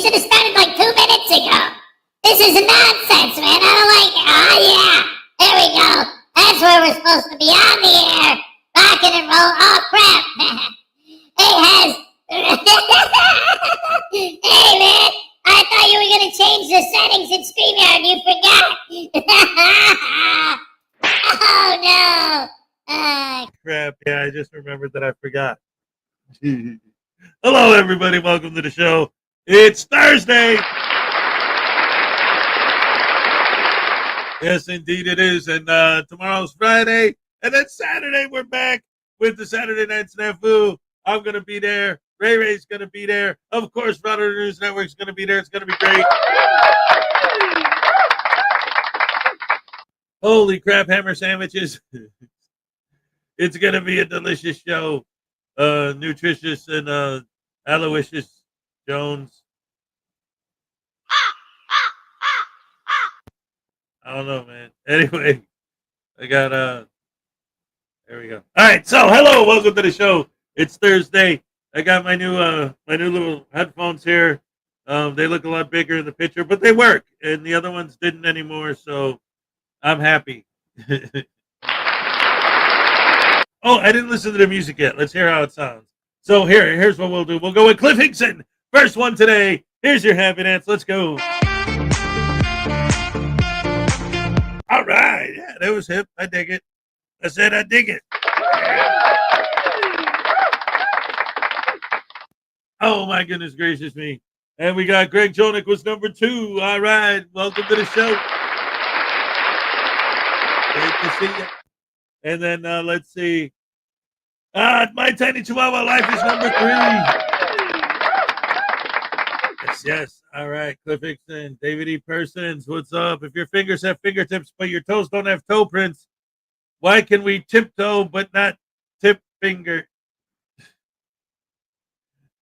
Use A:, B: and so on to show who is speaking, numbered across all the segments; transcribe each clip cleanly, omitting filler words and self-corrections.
A: should have started like 2 minutes ago. This is nonsense, man. I don't like it. Oh, yeah. There we go. That's where we're supposed to be, on the air. Rocking and roll. Oh, crap. Hey, Hez. Hey, man. I thought you were going to change the settings in StreamYard. You forgot. Oh, no.
B: Crap. Yeah, I just remembered that I forgot. Hello, everybody. Welcome to the show. It's Thursday. Yes, indeed it is. And tomorrow's Friday. And then Saturday, we're back with the Saturday Night Snafu. I'm going to be there. Ray Ray's going to be there. Of course, Frauditors News Network's going to be there. It's going to be great. Holy crap, hammer sandwiches. It's going to be a delicious show. Nutritious and Aloysius Jones. I don't know, man. Anyway, I got there we go. All right, so hello, welcome to the show. It's Thursday. I got my new little headphones here. They look a lot bigger in the picture, but they work, and the other ones didn't anymore, so I'm happy. Oh, I didn't listen to the music yet. Let's hear how it sounds. So here's what we'll do. We'll go with Cliff Hinkson. First one today. Here's your happy dance. Let's go. All right. Yeah, that was hip. I dig it. I said I dig it. Oh, my goodness gracious me. And we got Greg Jonick was number 2. All right. Welcome to the show. Great to see you. And then let's see. My Tiny Chihuahua Life is number 3. Yes. All right. Cliff Hickson, David E. Persons, what's up? If your fingers have fingertips, but your toes don't have toe prints, why can we tiptoe but not tip finger?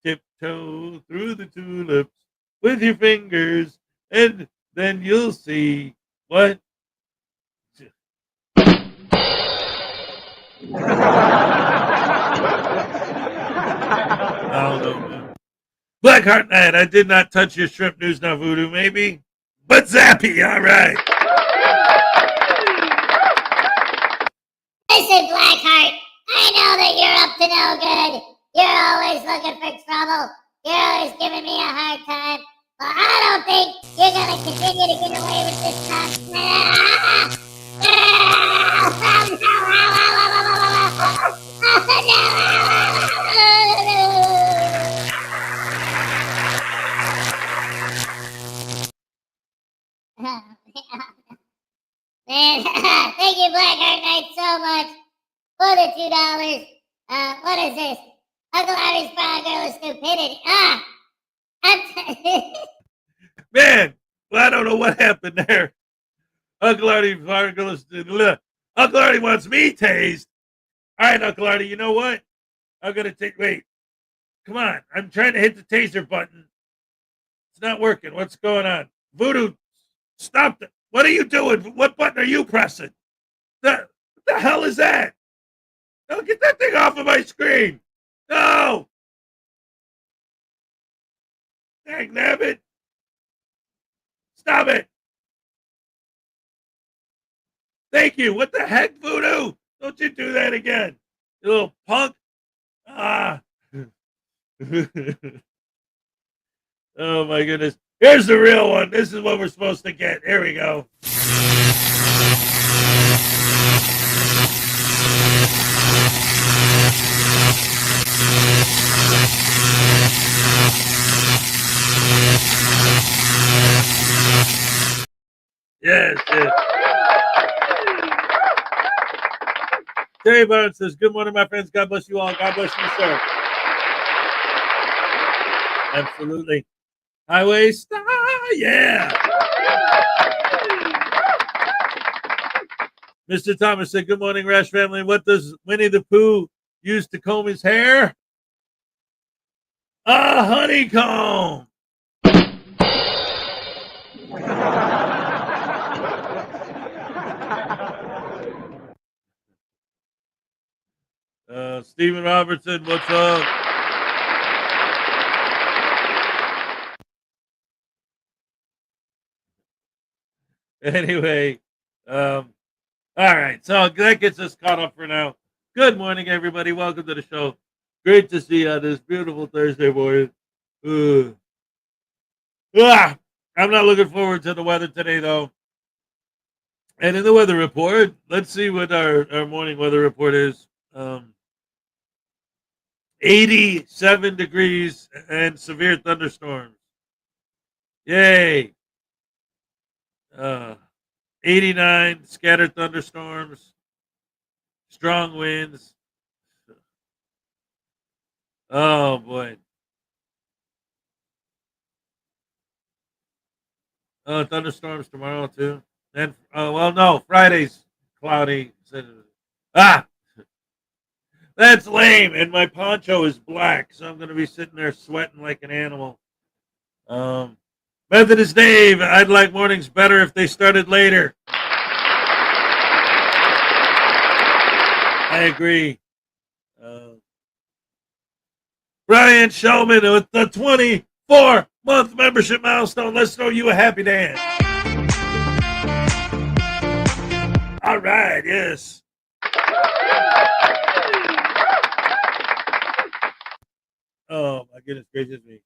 B: Tiptoe through the tulips with your fingers, and then you'll see what. I don't know, man. Blackheart Knight, I did not touch your shrimp news, now voodoo, maybe. But Zappy, all right.
A: Listen, Blackheart, I know that you're up to no good. You're always looking for trouble. You're always giving me a hard time. But I don't think you're going to continue to get away with this stuff. Man, thank you, Blackheart Knight, so much for the $2. What is this? Uncle Artie's Brown Girl of Stupidity.
B: Man, well, I don't know what happened there. Uncle Artie Brown Girl of Stupidity. Uncle Artie wants me tased. All right, Uncle Artie, you know what? I'm going to take, wait. Come on. I'm trying to hit the taser button. It's not working. What's going on? Voodoo, stop it. What are you doing? What button are you pressing? What the hell is that? No, get that thing off of my screen. No. Dang nabbit. Stop it. Thank you. What the heck, Voodoo? Don't you do that again. You little punk. Ah. Oh, my goodness. Here's the real one. This is what we're supposed to get. Here we go. Yes. Terry Barnes says, good morning, my friends. God bless you all. God bless you, sir. Absolutely. Highway Star, yeah. Mr. Thomas said, good morning, Rash family. What does Winnie the Pooh use to comb his hair? A honeycomb. Stephen Robertson, what's up? Anyway, all right. So that gets us caught up for now. Good morning, everybody. Welcome to the show. Great to see you on this beautiful Thursday morning. I'm not looking forward to the weather today, though. And in the weather report, let's see what our morning weather report is. 87 degrees and severe thunderstorms. Yay. 89 scattered thunderstorms, strong winds. Oh boy. Thunderstorms tomorrow too. And well, no, Friday's cloudy. Ah, that's lame. And my poncho is black, so I'm gonna be sitting there sweating like an animal. Methodist Dave, I'd like mornings better if they started later. I agree. Brian Shulman with the 24-month membership milestone. Let's throw you a happy dance. All right, yes. Oh, my goodness gracious me.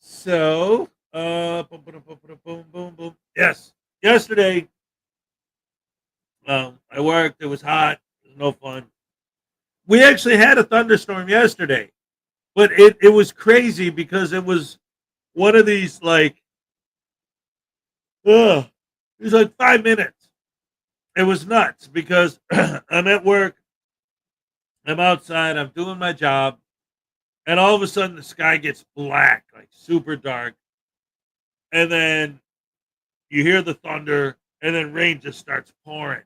B: So, boom, boom, boom, boom. Yes, yesterday, I worked. It was hot. It was no fun. We actually had a thunderstorm yesterday, but it was crazy because it was one of these like, it was like 5 minutes. It was nuts because I'm at work, I'm outside, I'm doing my job, and all of a sudden the sky gets black, like super dark, and then you hear the thunder, and then rain just starts pouring.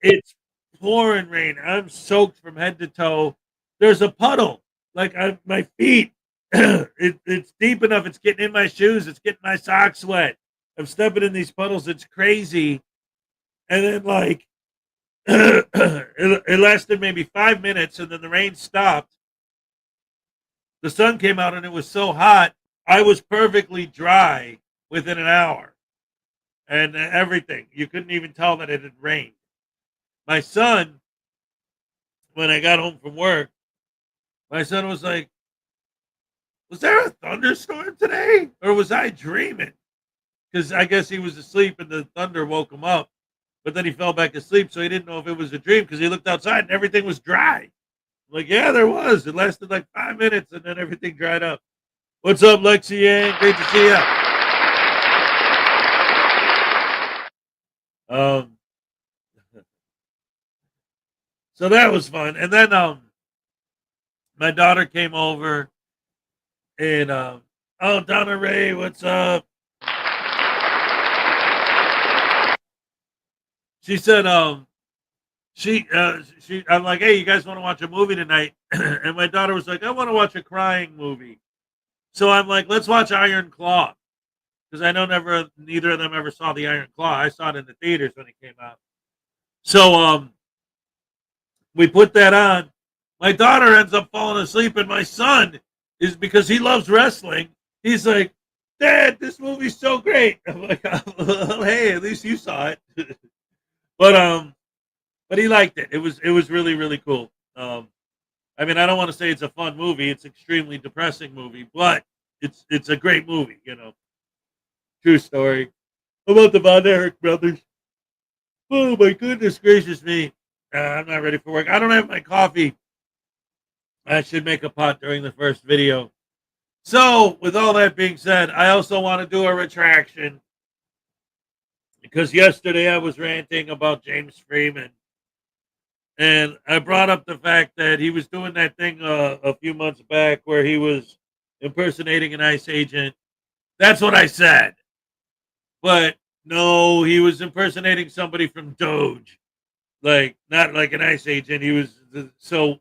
B: It's pouring rain. I'm soaked from head to toe. There's a puddle. Like my feet, it's deep enough. It's getting in my shoes. It's getting my socks wet. I'm stepping in these puddles. It's crazy. And then like it lasted maybe 5 minutes, and then the rain stopped. The sun came out, and it was so hot. I was perfectly dry within an hour, and everything. You couldn't even tell that it had rained. My son, when I got home from work, my son was like, "Was there a thunderstorm today? Or was I dreaming?" Because I guess he was asleep and the thunder woke him up. But then he fell back asleep, so he didn't know if it was a dream because he looked outside and everything was dry. I'm like, yeah, there was. It lasted like 5 minutes and then everything dried up. What's up, Lexi Ann? Great to see you. So that was fun. And then my daughter came over and oh, Donna Ray, what's up? She said she I'm like, hey, you guys want to watch a movie tonight? And my daughter was like, I want to watch a crying movie. So I'm like, let's watch Iron Claw. Because I know neither of them ever saw the Iron Claw. I saw it in the theaters when it came out. So we put that on. My daughter ends up falling asleep, and my son is, because he loves wrestling, he's like, Dad, this movie's so great. I'm like, well, hey, at least you saw it. But he liked it. It was really, really cool. I mean, I don't want to say it's a fun movie. It's an extremely depressing movie, but it's a great movie, you know. True story. How about the Von Erich brothers? Oh my goodness gracious me. I'm not ready for work. I don't have my coffee. I should make a pot during the first video. So, with all that being said, I also want to do a retraction. Because yesterday I was ranting about James Freeman. And I brought up the fact that he was doing that thing a few months back where he was impersonating an ICE agent. That's what I said. But no, he was impersonating somebody from Doge. Like, not like an ICE agent. He was, so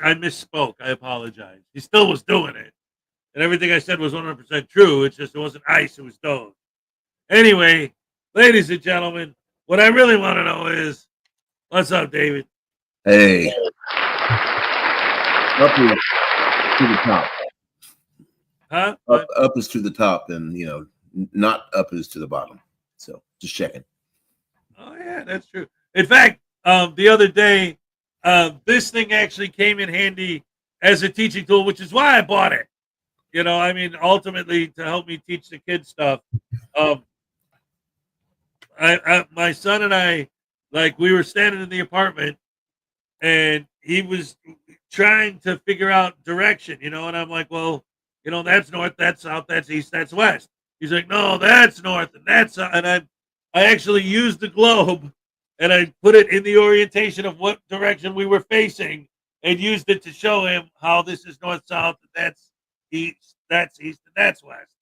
B: I misspoke. I apologize. He still was doing it. And everything I said was 100% true. It's just it wasn't ICE, it was Doge. Anyway, ladies and gentlemen, what I really want to know is, what's up, David?
C: Hey. Up is to the top.
B: Huh?
C: Up is to the top, and, you know, not up is to the bottom. So just checking.
B: Oh yeah, that's true. In fact, the other day, this thing actually came in handy as a teaching tool, which is why I bought it. You know, I mean, ultimately to help me teach the kids stuff. My son and I, like, we were standing in the apartment, and he was trying to figure out direction. You know, and I'm like, well, you know, that's north, that's south, that's east, that's west. He's like, no, that's north, and that's south. And I actually used the globe, and I put it in the orientation of what direction we were facing, and used it to show him how this is north, south, and that's east, and that's west.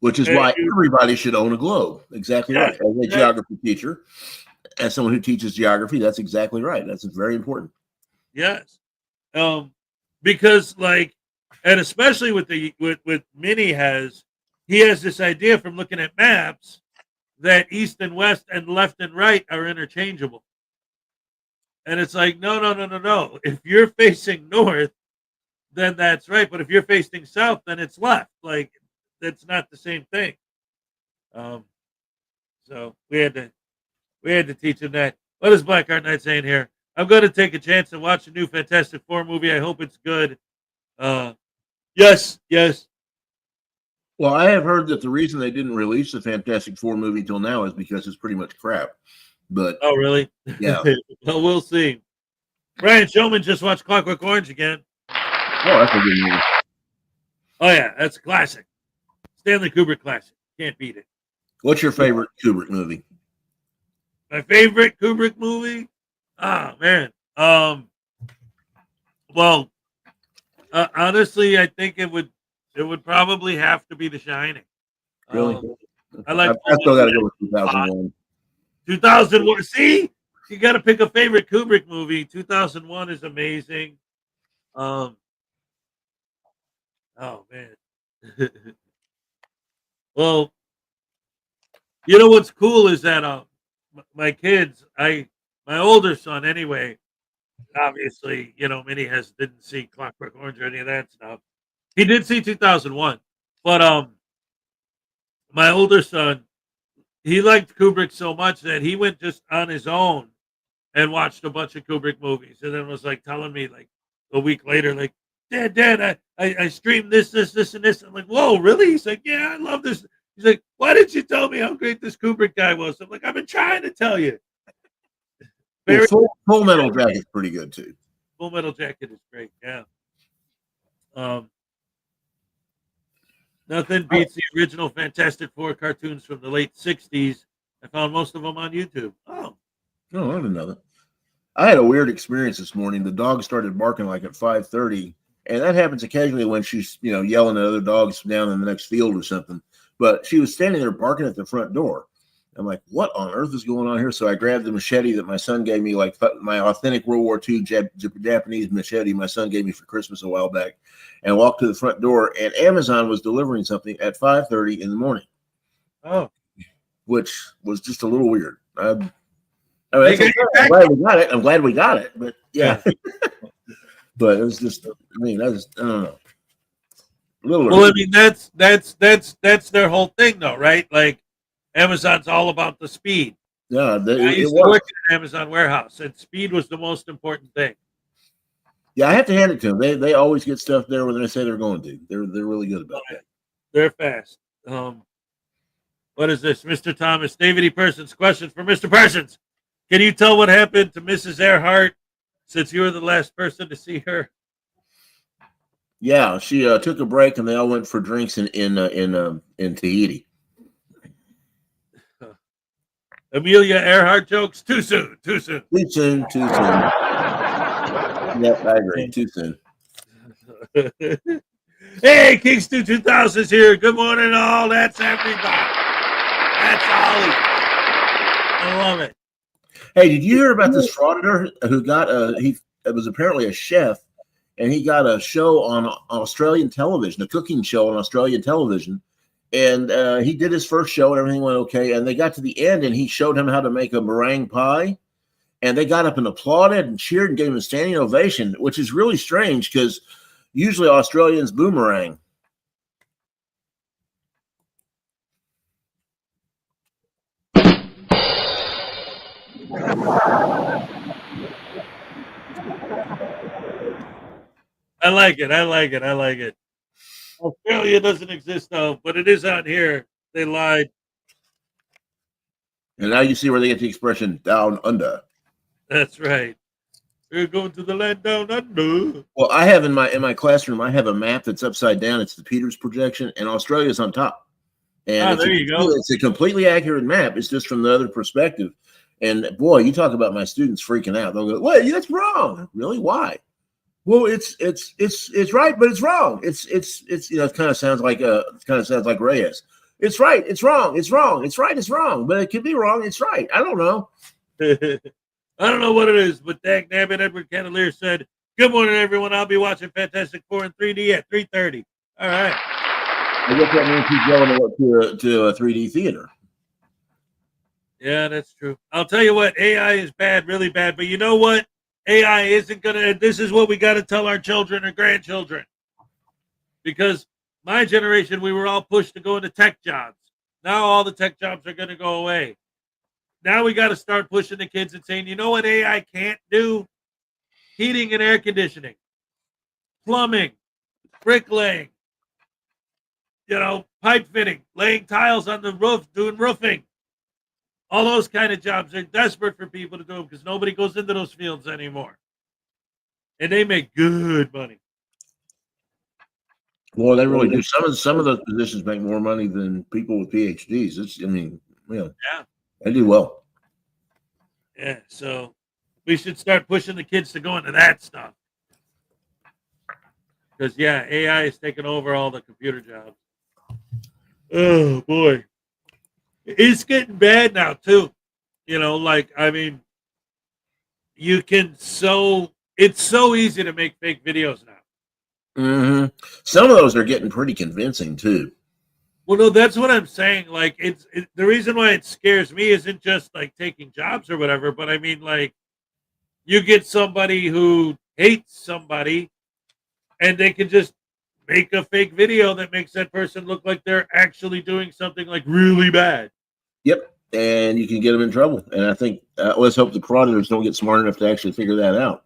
C: Which is
B: And
C: why everybody should own a globe. Exactly right. As a geography teacher, as someone who teaches geography, that's exactly right. That's very important.
B: Yes. Because like, and especially with Minnie he has this idea from looking at maps that east and west and left and right are interchangeable. And it's like, no. If you're facing north, then that's right. But if you're facing south, then it's left. Like, that's not the same thing. So we had to teach him that. What is Blackheart Knight saying here? I'm going to take a chance and watch the new Fantastic Four movie. I hope it's good. Yes.
C: Well, I have heard that the reason they didn't release the Fantastic Four movie till now is because it's pretty much crap. But
B: oh, really?
C: Yeah.
B: Well, we'll see. Brian Showman just watched Clockwork Orange again.
C: Oh, that's a good movie.
B: Oh yeah, that's a classic. Stanley Kubrick classic. Can't beat it.
C: What's your favorite Kubrick movie?
B: My favorite Kubrick movie? Oh man. Well, honestly, I think it would probably have to be The Shining.
C: Really?
B: I like.
C: I still got to go with 2001.
B: 2001. See, you got to pick a favorite Kubrick movie. 2001 is amazing. Oh man. Well, you know what's cool is that my kids, my older son anyway, obviously, you know, Minnie didn't see Clockwork Orange or any of that stuff. He did see 2001, but my older son, he liked Kubrick so much that he went just on his own and watched a bunch of Kubrick movies, and then was like telling me like a week later, like, Dad, I streamed this, and this. I'm like, whoa, really? He's like, yeah, I love this. He's like, why didn't you tell me how great this Kubrick guy was? I'm like, I've been trying to tell you.
C: Full Metal Jacket's pretty good too.
B: Full Metal Jacket is great, yeah. Nothing beats the original Fantastic Four cartoons from the late 60s. I found most of them on YouTube. Oh,
C: I didn't know that. I had a weird experience this morning. The dog started barking like at 5:30, and that happens occasionally when she's, yelling at other dogs down in the next field or something. But she was standing there barking at the front door. I'm like, what on earth is going on here? So I grabbed the machete that my son gave me, like my authentic World War II Japanese machete my son gave me for Christmas a while back, and walked to the front door, and Amazon was delivering something at 5:30 in the morning.
B: Oh.
C: Which was just a little weird. I'm glad we got it. I'm glad we got it. But yeah. But it was just, I don't know.
B: Well, I mean, that's their whole thing though, right? Like, Amazon's all about the speed.
C: Yeah,
B: I used to work in an Amazon warehouse, and speed was the most important thing.
C: Yeah, I have to hand it to them. They always get stuff there when they say they're going to. They're really good about that.
B: They're fast. What is this, Mr. Thomas? David E. Persons. Question for Mr. Persons. Can you tell what happened to Mrs. Earhart since you were the last person to see her?
C: Yeah, she took a break, and they all went for drinks in Tahiti.
B: Amelia Earhart jokes? Too soon.
C: Too soon. Yep, I agree. Too soon.
B: Hey, Kingston 2000 is here. Good morning, all. That's everybody. That's Ollie. I love it.
C: Hey, did you hear about this Frauditor who got he was apparently a chef, and he got a show on Australian television, a cooking show on Australian television. And he did his first show and everything went okay. And they got to the end and he showed him how to make a meringue pie. And they got up and applauded and cheered and gave him a standing ovation, which is really strange because usually Australians boomerang.
B: I like it. I like it. I like it. Australia doesn't exist though, but it is out here. They lied.
C: And now you see where they get the expression "down under."
B: That's right. We're going to the land down under.
C: Well, I have in my classroom, I have a map that's upside down. It's the Peters projection, and Australia's on top. And
B: there you go.
C: It's a completely accurate map. It's just from the other perspective. And boy, you talk about my students freaking out. They'll go, "Wait, that's wrong." Really? Why? Well, it's right, but it's wrong. It's it kind of sounds like Reyes. It's right, it's wrong, it's wrong, it's right, it's wrong, but it could be wrong, it's right. I don't know.
B: I don't know what it is, but dag nabbit, Edward Candelier said, "Good morning, everyone. I'll be watching Fantastic Four in 3D at 3:30. All right.
C: I guess that means he's going to a 3D theater.
B: Yeah, that's true. I'll tell you what, AI is bad, really bad. But you know what? AI isn't going to, this is what we got to tell our children or grandchildren. Because my generation, we were all pushed to go into tech jobs. Now all the tech jobs are going to go away. Now we got to start pushing the kids and saying, you know what AI can't do? Heating and air conditioning, plumbing, bricklaying, pipe fitting, laying tiles on the roof, doing roofing. All those kind of jobs are desperate for people to do them because nobody goes into those fields anymore. And they make good money.
C: Well, they really do. Some of those positions make more money than people with PhDs.
B: Yeah.
C: They do well.
B: Yeah, so we should start pushing the kids to go into that stuff. Because, yeah, AI is taking over all the computer jobs. Oh, boy. It's getting bad now, too. It's so easy to make fake videos now.
C: Mm-hmm. Some of those are getting pretty convincing, too.
B: Well, no, that's what I'm saying. Like, the reason why it scares me isn't just like taking jobs or whatever, but I mean, like, you get somebody who hates somebody and they can just make a fake video that makes that person look like they're actually doing something like really bad.
C: Yep. And you can get them in trouble. And I think, let's hope the frauditors don't get smart enough to actually figure that out.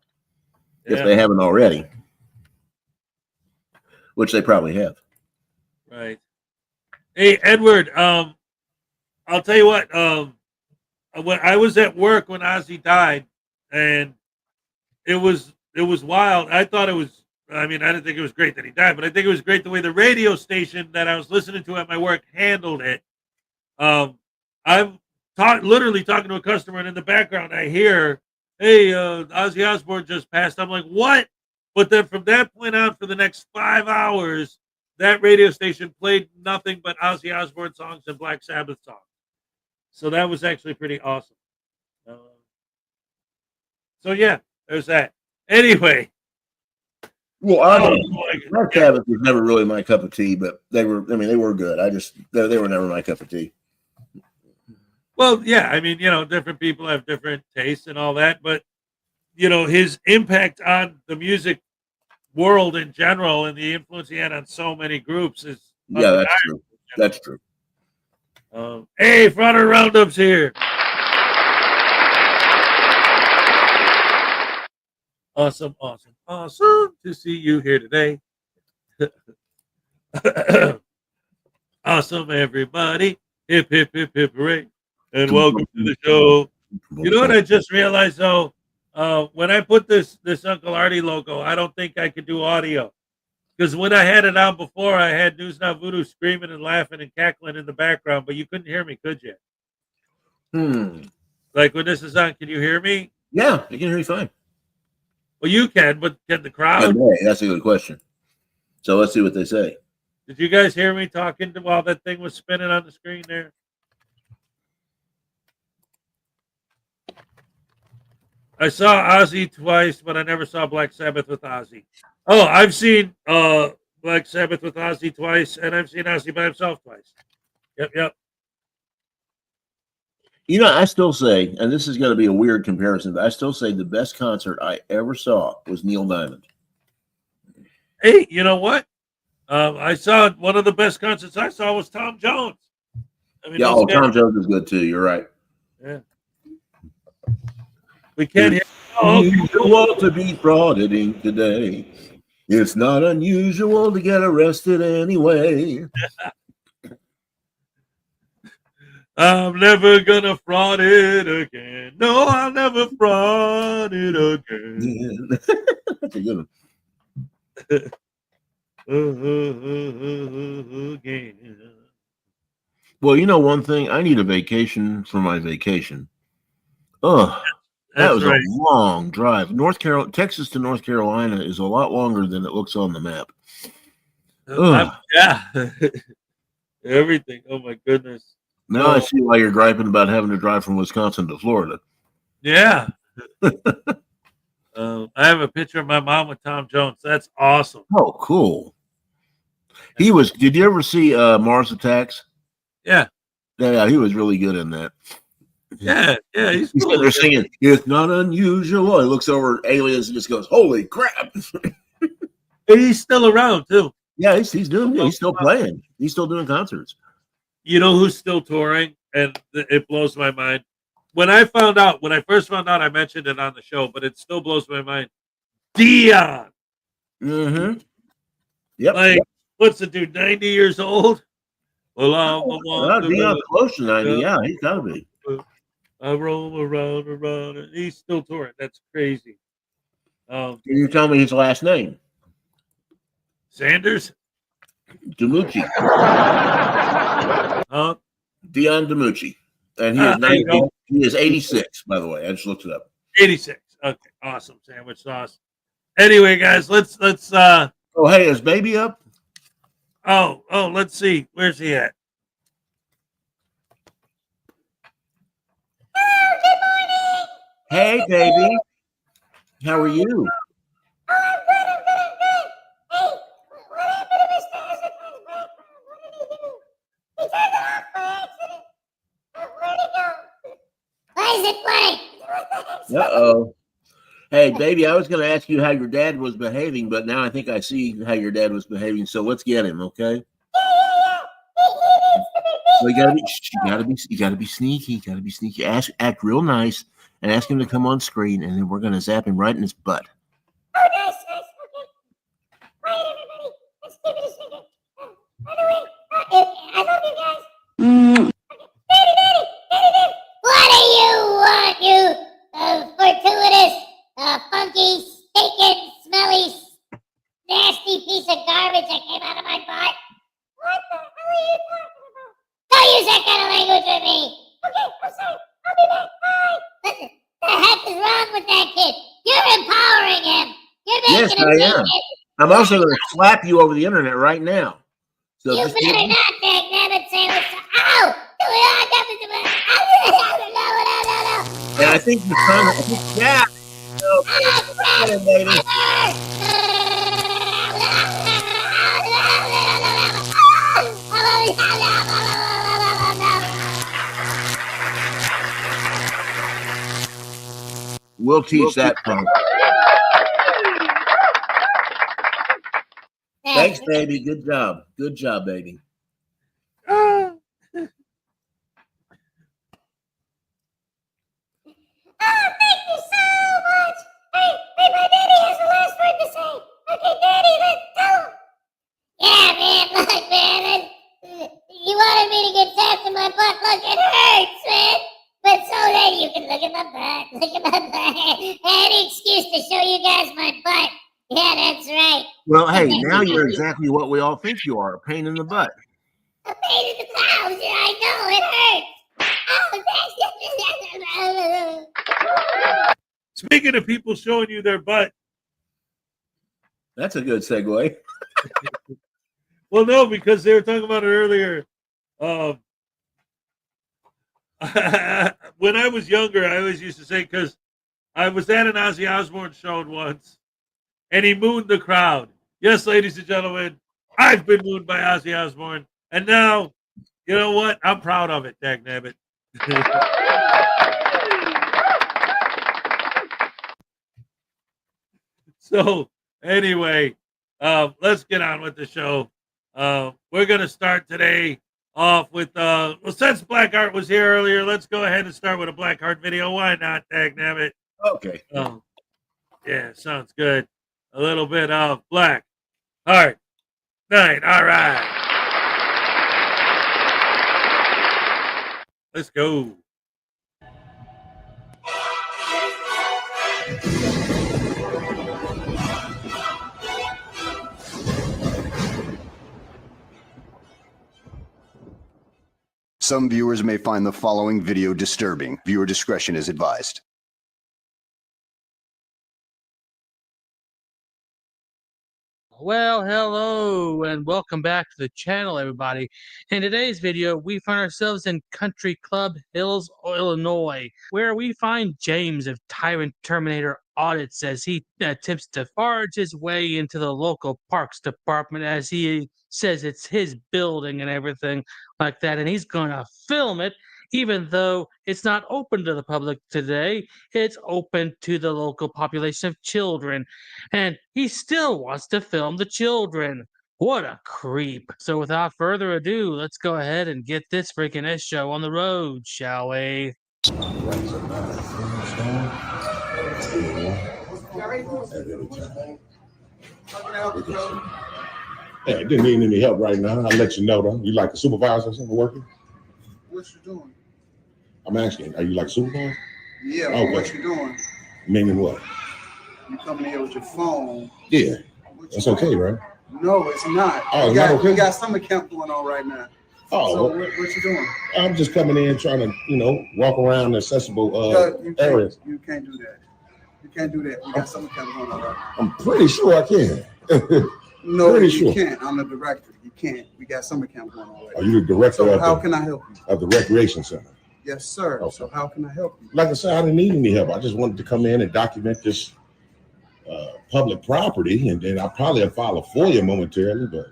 C: Yeah. If they haven't already. Which they probably have.
B: Right. Hey, Edward, I'll tell you what, when I was at work when Ozzy died, and it was wild. I thought it was, I didn't think it was great that he died, but I think it was great the way the radio station that I was listening to at my work handled it. I'm literally talking to a customer, and in the background, I hear, "Hey, Ozzy Osbourne just passed." I'm like, "What?" But then from that point on, for the next 5 hours, that radio station played nothing but Ozzy Osbourne songs and Black Sabbath songs. So that was actually pretty awesome. So yeah, there's that. Anyway.
C: Well, Black Sabbath was never really my cup of tea, but they were good. They were never my cup of tea.
B: Well, yeah, different people have different tastes and all that, but his impact on the music world in general and the influence he had on so many groups is
C: that's true. That's true.
B: Hey, Frauditor Roundup's here. Awesome to see you here today. Awesome, everybody. Hip, hip, hip, hip, hooray. And welcome to the show. You know what I just realized, though? When I put this Uncle Artie logo, I don't think I could do audio. Because when I had it on before, I had News Not Voodoo screaming and laughing and cackling in the background, but you couldn't hear me, could you? Like when this is on, can you hear me?
C: Yeah, I can hear you fine.
B: Well, you can, but can the crowd?
C: That's a good question. So let's see what they say.
B: Did you guys hear me talking while that thing was spinning on the screen there? I saw Ozzy twice, but I never saw Black Sabbath with Ozzy. Oh, I've seen Black Sabbath with Ozzy twice, and I've seen Ozzy by himself twice. Yep.
C: I still say, and this is going to be a weird comparison, but I still say the best concert I ever saw was Neil Diamond.
B: Hey, you know what? I saw one of the best concerts I saw was Tom Jones.
C: Tom Jones is good too. You're right.
B: Yeah. We can't hear.
C: Oh, unusual to be frauditing today. It's not unusual to get arrested anyway.
B: I'm never gonna fraud it again. No, I'll never fraud it again.
C: That's a good
B: Again.
C: Well, you know one thing, I need a vacation for my vacation. Oh, that
B: That's
C: was
B: right.
C: a long drive. Texas to North Carolina is a lot longer than it looks on the map.
B: Yeah. Everything. Oh my goodness.
C: Now I see why you're griping about having to drive from Wisconsin to Florida.
B: Yeah. I have a picture of my mom with Tom Jones. That's awesome.
C: Oh, cool. Did you ever see Mars Attacks?
B: Yeah.
C: Yeah, he was really good in that.
B: Yeah. He's
C: cool. They're singing, it's not unusual. He looks over at aliens and just goes, holy crap.
B: He's still around too.
C: Yeah, he's still playing. He's still doing concerts.
B: You know who's still touring? And it blows my mind. When I first found out, I mentioned it on the show, but it still blows my mind. Dion.
C: Mm-hmm. Yep.
B: Like, what's the dude, 90 years old? Well,
C: Dion's close to 90. Yeah, he's got to be.
B: I roll around, and he's still touring. That's crazy.
C: Can you tell me his last name?
B: Sanders?
C: DiMucci. Dion DiMucci. And he is 90, he is 86, by the way. I just looked it up.
B: 86. Okay, awesome. Sandwich sauce. Anyway, guys, let's
C: oh, hey, is baby up?
B: Oh, let's see. Where's he at?
A: Oh, good morning.
C: Hey, baby. How are you?
A: Oh, I'm good. Hey, what happened to Mr. Hezokuai's background? What did he do? He turned it off by accident. Where'd he go? Why is it blank?
C: Uh-oh. Hey, baby, I was going to ask you how your dad was behaving, but now I think I see how your dad was behaving. So let's get him, okay?
A: Yeah.
C: Well, you gotta be sneaky. You gotta be sneaky. Act real nice, and ask him to come on screen, and then we're gonna zap him right in his butt.
A: Oh, nice. Okay. Quiet, everybody. Let's keep it a secret. By the way, I love you guys. Daddy. What do you want, you fortuitous, funky, stinking, smelly, nasty piece of garbage that came out of my butt? What the hell are you talking about? Don't use that kind of language with me. Okay, I'm sorry. I'll be back. Bye. What the heck is wrong with that kid? You're empowering him. You're making him
C: Yes, I am. I'm also going to slap you over the internet right now. So
A: you better not, dagnabbit, say what's ow! No.
C: And I think you're trying to. Yeah. Baby. We'll teach that punk. Thanks, baby. Good job. Good job, baby.
A: Oh, thank you so much. Hey, my daddy has the last word to say. Okay, Daddy, let's tell him. Yeah, man, look, man. You wanted me to get tapped in my butt. Look, it hurts, man. But so then you can look at my butt. Look at my butt. Any excuse to show you guys my butt. Yeah, that's right.
C: Well, hey, now you're exactly what we all think you are, a pain in the butt.
A: A pain in the clouds. Yeah, I know, it hurts.
B: Speaking of people showing you their butt.
C: That's a good segue.
B: Well, no, because they were talking about it earlier. When I was younger, I always used to say, because I was at an Ozzy Osbourne show once, and he mooned the crowd. Yes, ladies and gentlemen, I've been mooned by Ozzy Osbourne, and now, you know what? I'm proud of it, dagnabbit. So, anyway, let's get on with the show. We're going to start today off with, well, since Black Art was here earlier, let's go ahead and start with a Black Art video. Why not, dagnabbit?
C: Okay.
B: Yeah, sounds good. A little bit of Black Heart Night. All right. Let's go.
D: Some viewers may find the following video disturbing. Viewer discretion is advised.
E: Well, hello and welcome back to the channel, everybody. In today's video, we find ourselves in Country Club Hills, Illinois, where we find James of Tyrant Terminator Audits as he attempts to forge his way into the local parks department, as he says it's his building and everything like that, and he's gonna film it. Even though it's not open to the public today, it's open to the local population of children. And he still wants to film the children. What a creep. So without further ado, let's go ahead and get this freaking S show on the road, shall we?
F: Hey, I didn't need any help right now. I'll let you know though. You like a supervisor or something working?
G: What you doing?
F: I'm asking, are you like a supervisor?
G: Yeah,
F: Okay.
G: what you doing?
F: Meaning what?
G: You coming here with your phone.
F: Yeah,
G: What you
F: that's
G: doing?
F: okay, right?
G: No, it's not.
F: Oh,
G: we
F: it's
G: got,
F: not okay?
G: We got summer camp going on right now.
F: Oh,
G: So
F: well,
G: what you doing?
F: I'm just coming in trying to, walk around accessible
G: You
F: areas.
G: You can't do that. You can't do that. We got summer camp going on right now.
F: I'm pretty sure I can.
G: No,
F: Pretty
G: you
F: sure.
G: can't. I'm the director. You can't. We got summer camp going on right
F: Are
G: now.
F: you the director
G: So how
F: of
G: can I help you?
F: the recreation center?
G: Yes, sir.
F: Okay.
G: So how can I help you?
F: Like I said, I didn't need any help. I just wanted to come in and document this public property, and then I'll probably file a FOIA momentarily, but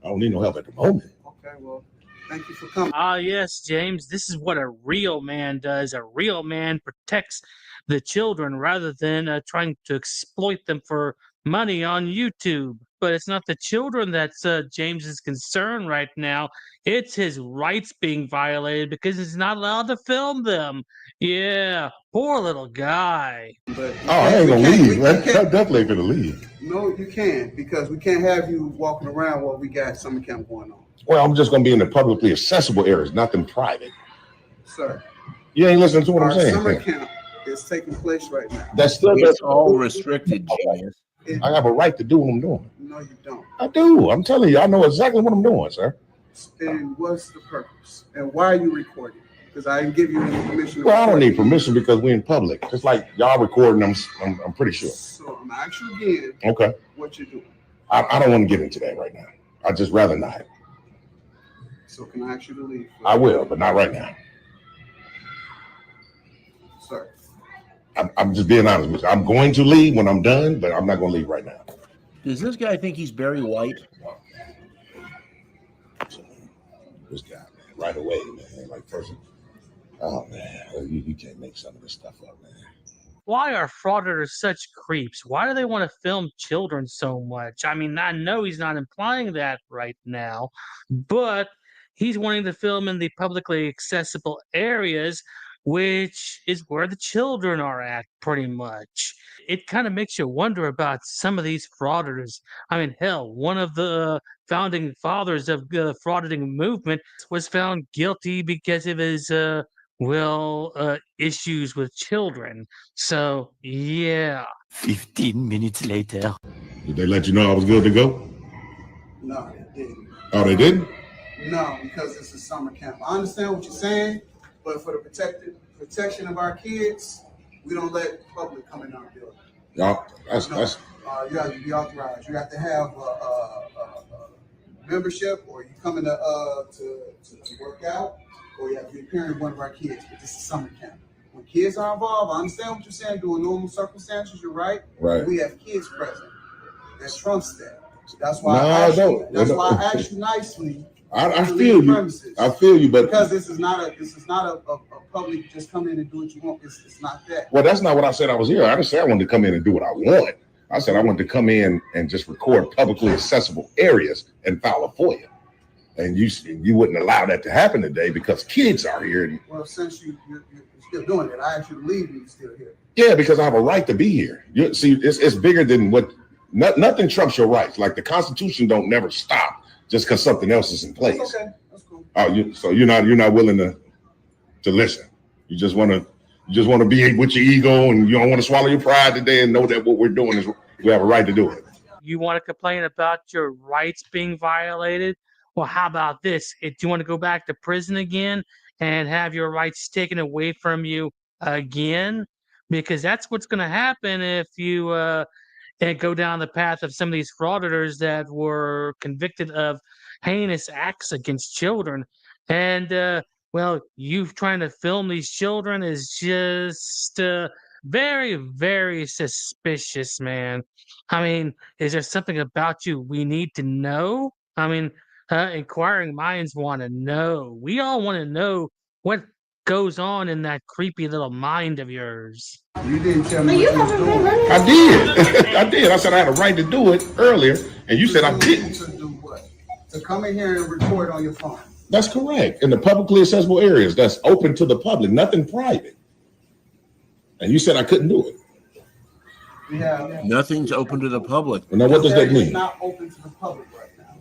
F: I don't need no help at the moment.
G: Okay, well, thank you for coming.
E: Ah, yes, James, this is what a real man does. A real man protects the children rather than trying to exploit them for money on YouTube. But it's not the children that's James's concern right now. It's his rights being violated because he's not allowed to film them. Yeah, poor little guy.
G: But
F: Oh, I ain't gonna leave, man. I'm
G: can't.
F: definitely gonna leave.
G: No, you can't, because we can't have you walking around while we got summer camp going on.
F: Well, I'm just gonna be in the publicly accessible areas, nothing private.
G: Sir,
F: You ain't listening to what
G: our
F: I'm saying.
G: summer camp is taking place right now.
F: That's still
C: It's all restricted, genius.
F: I have a right to do what I'm doing.
G: No, you don't.
F: I do. I'm telling you, I know exactly what I'm doing, sir.
G: And what's the purpose? And why are you recording? Because I didn't give you any permission.
F: Well, I don't need permission because we're in public. Just like y'all recording, I'm pretty sure.
G: So I'm gonna ask you again
F: Okay.
G: what you're doing.
F: I don't want to get into that right now. I'd just rather not.
G: So can I ask you to leave?
F: I will, but not right now.
G: Sir,
F: I'm just being honest with you. I'm going to leave when I'm done, but I'm not going to leave right now.
C: Does this guy think he's Barry White?
F: This guy, man, right away, man. Like, first, oh man, you can't make some of this stuff up, man.
E: Why are frauditors such creeps? Why do they want to film children so much? I mean, I know he's not implying that right now, but he's wanting to film in the publicly accessible areas, which is where the children are at, pretty much. It kind of makes you wonder about some of these frauditors. I mean, hell, one of the founding fathers of the frauditing movement was found guilty because of his issues with children. So, yeah.
H: 15 minutes later.
F: Did they let you know I was good to go?
G: no, they didn't.
F: Oh, they didn't?
G: No, because this is summer camp. I understand what you're saying, but for the protection of our kids, we don't let public come in our building.
F: Y'all, that's
G: You have to be authorized. You have to have a membership, or you coming to work out, or you have to be a parent of one of our kids. But this is summer camp. When kids are involved, I understand what you're saying. Doing normal circumstances, you're right.
F: right.
G: We have kids present. That trumps that. That's why
F: No,
G: I asked
F: I
G: you.
F: don't.
G: That's why I asked you nicely.
F: I
G: to
F: feel
G: leave
F: you.
G: premises.
F: I feel you, but
G: Because this is not a public just come in and do what you want. It's not that.
F: well, that's not what I said I was here. I didn't say I wanted to come in and do what I want. I said I wanted to come in and just record publicly accessible areas and file a FOIA. And you wouldn't allow that to happen today because kids are here. And
G: Well, since you're still doing it, I asked you to leave and you're still here.
F: Yeah, because I have a right to be here. You see, it's bigger than what. Nothing trumps your rights. Like the Constitution don't never stop just because something else is in place.
G: That's okay. That's cool.
F: Oh, so you're not willing to listen. You just want to be with your ego, and you don't want to swallow your pride today and know that what we're doing is we have a right to do it.
E: You want to complain about your rights being violated? Well, how about this? Do you want to go back to prison again and have your rights taken away from you again? Because that's what's going to happen if you and go down the path of some of these frauditors that were convicted of heinous acts against children. And, well, you trying to film these children is just very, very suspicious, man. I mean, is there something about you we need to know? I mean, inquiring minds want to know. We all want to know what goes on in that creepy little mind of yours.
G: You didn't tell me what you was doing.
F: I did. I did. I said I had a right to do it earlier, and you said I didn't.
G: To do what? To come in here and record on your phone.
F: That's correct. In the publicly accessible areas, that's open to the public, nothing private. And you said I couldn't do it.
G: Yeah.
C: Nothing's open to the public.
F: Now, what does that
G: It's
F: mean?
G: not open to the public right now,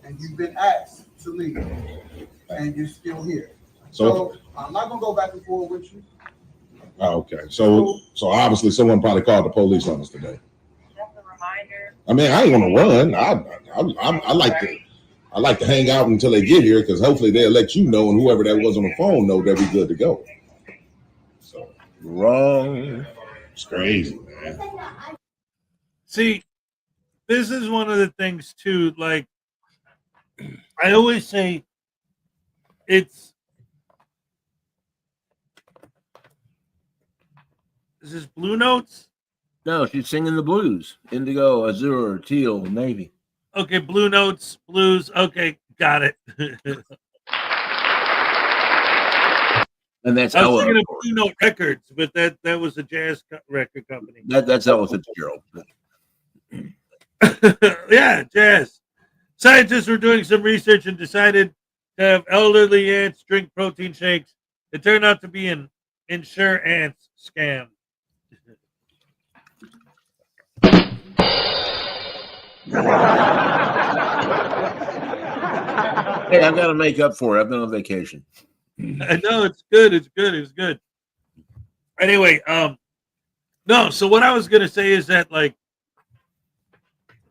G: and you've been asked to leave, and you're still here. So I'm not gonna go back and forth with you.
F: Oh, okay. So obviously someone probably called the police on us today.
I: Just a reminder.
F: I mean, I ain't gonna run. I like to hang out until they get here because hopefully they'll let you know, and whoever that was on the phone know that we good to go. So
C: Wrong.
F: it's crazy, man.
B: See, this is one of the things too. Like I always say, is this Blue Notes?
C: No, she's singing the blues. Indigo, azure, teal, navy.
B: Okay, Blue Notes, blues. Okay, got it.
C: And that's
B: I was
C: Ella.
B: thinking of Blue Note Records, but that was a jazz record company.
C: That's Ella Fitzgerald.
B: Yeah, jazz. Scientists were doing some research and decided to have elderly ants drink protein shakes. It turned out to be an insure ants scam.
C: Hey, I've got to make up for it. I've been on vacation.
B: I know it's good. It's good. It's good. Anyway, no. So what I was gonna say is that, like,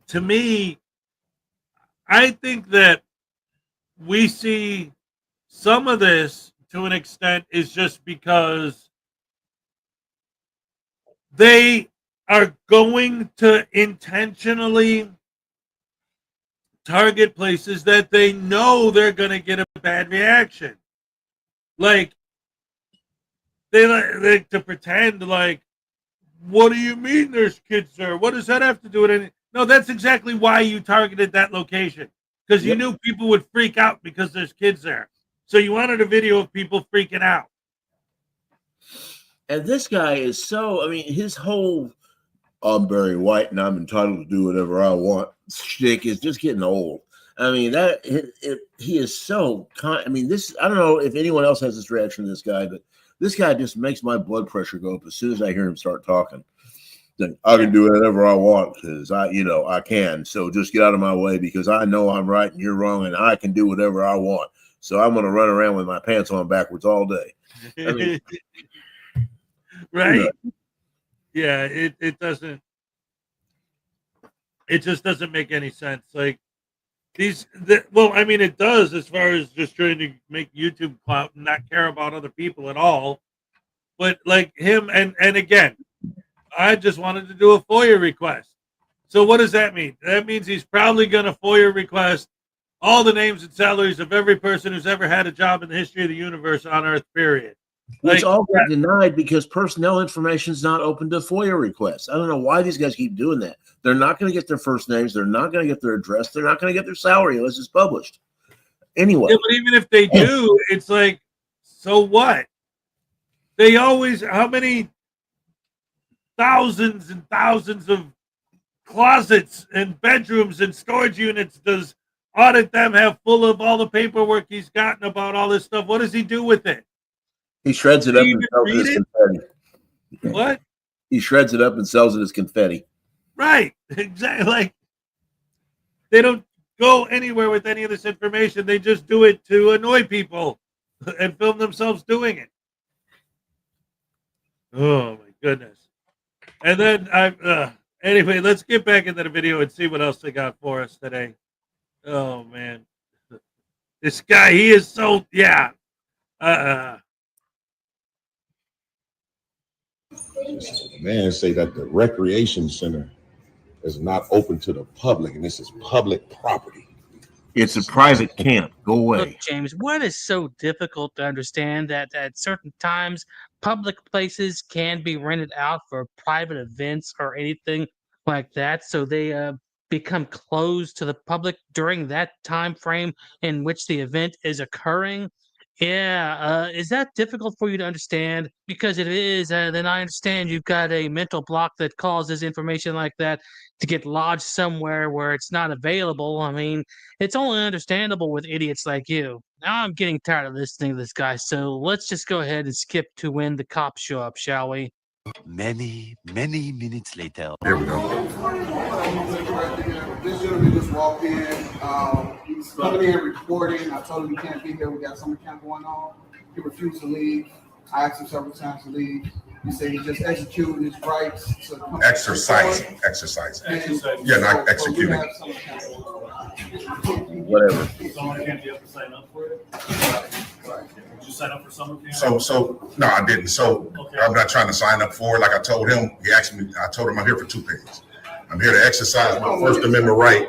B: to me, I think that we see some of this to an extent is just because they are going to intentionally target places that they know they're going to get a bad reaction. Like, they like to pretend like, what do you mean there's kids there? What does that have to do with anything? No, that's exactly why you targeted that location. Because you knew people would freak out because there's kids there. So you wanted a video of people freaking out.
C: And this guy is so, I mean, his whole I'm Barry White and I'm entitled to do whatever I want shtick is just getting old. I mean, he is so, I mean, this, I don't know if anyone else has this reaction to this guy, but this guy just makes my blood pressure go up as soon as I hear him start talking. Then I can do whatever I want because I can. So just get out of my way because I know I'm right and you're wrong and I can do whatever I want. So I'm going to run around with my pants on backwards all day. I mean,
B: right? Yeah, it doesn't. It just doesn't make any sense. Like well, I mean, it does as far as just trying to make YouTube clout and not care about other people at all. But like him, and again, I just wanted to do a FOIA request. So what does that mean? That means he's probably going to FOIA request all the names and salaries of every person who's ever had a job in the history of the universe on Earth, period.
C: Which all got denied because personnel information is not open to FOIA requests. I don't know why these guys keep doing that. They're not going to get their first names. They're not going to get their address. They're not going to get their salary unless it's published. Anyway.
B: Yeah, but even if they do, it's like, so what? They always, how many thousands and thousands of closets and bedrooms and storage units does Audit Them have full of all the paperwork he's gotten about all this stuff? What does he do with it?
C: He shreds it up and sells it as confetti.
B: What?
C: He shreds it up and sells it as confetti.
B: Right. Exactly. Like, they don't go anywhere with any of this information. They just do it to annoy people and film themselves doing it. Oh my goodness. And then anyway, let's get back into the video and see what else they got for us today. Oh man. This guy, he is so
F: Man say that the recreation center is not open to the public, and this is public property.
C: It's a private camp. Go away.
E: Look, James, what is so difficult to understand that at certain times public places can be rented out for private events or anything like that, so they become closed to the public during that time frame in which the event is occurring? Yeah, is that difficult for you to understand? Because if it is, then I understand you've got a mental block that causes information like that to get lodged somewhere where it's not available. I mean, it's only understandable with idiots like you. Now I'm getting tired of listening to this guy, so let's just go ahead and skip to when the cops show up, shall we?
H: Many minutes later.
F: Here we go.
G: This gentleman just walked in. He's coming in recording. I told him he can't be here. We got summer camp going on. He refused to leave. I asked him several times to leave. He said he's just executing his rights.
F: Exercising. Yeah, not executing.
C: Whatever.
J: Summer camp, you have to sign up for it? Did you sign up for summer camp?
F: So no, I didn't. So
J: Okay.
F: I'm not trying to sign up for it. Like I told him, he asked me, I told him I'm here for two things. I'm here to exercise my First Amendment right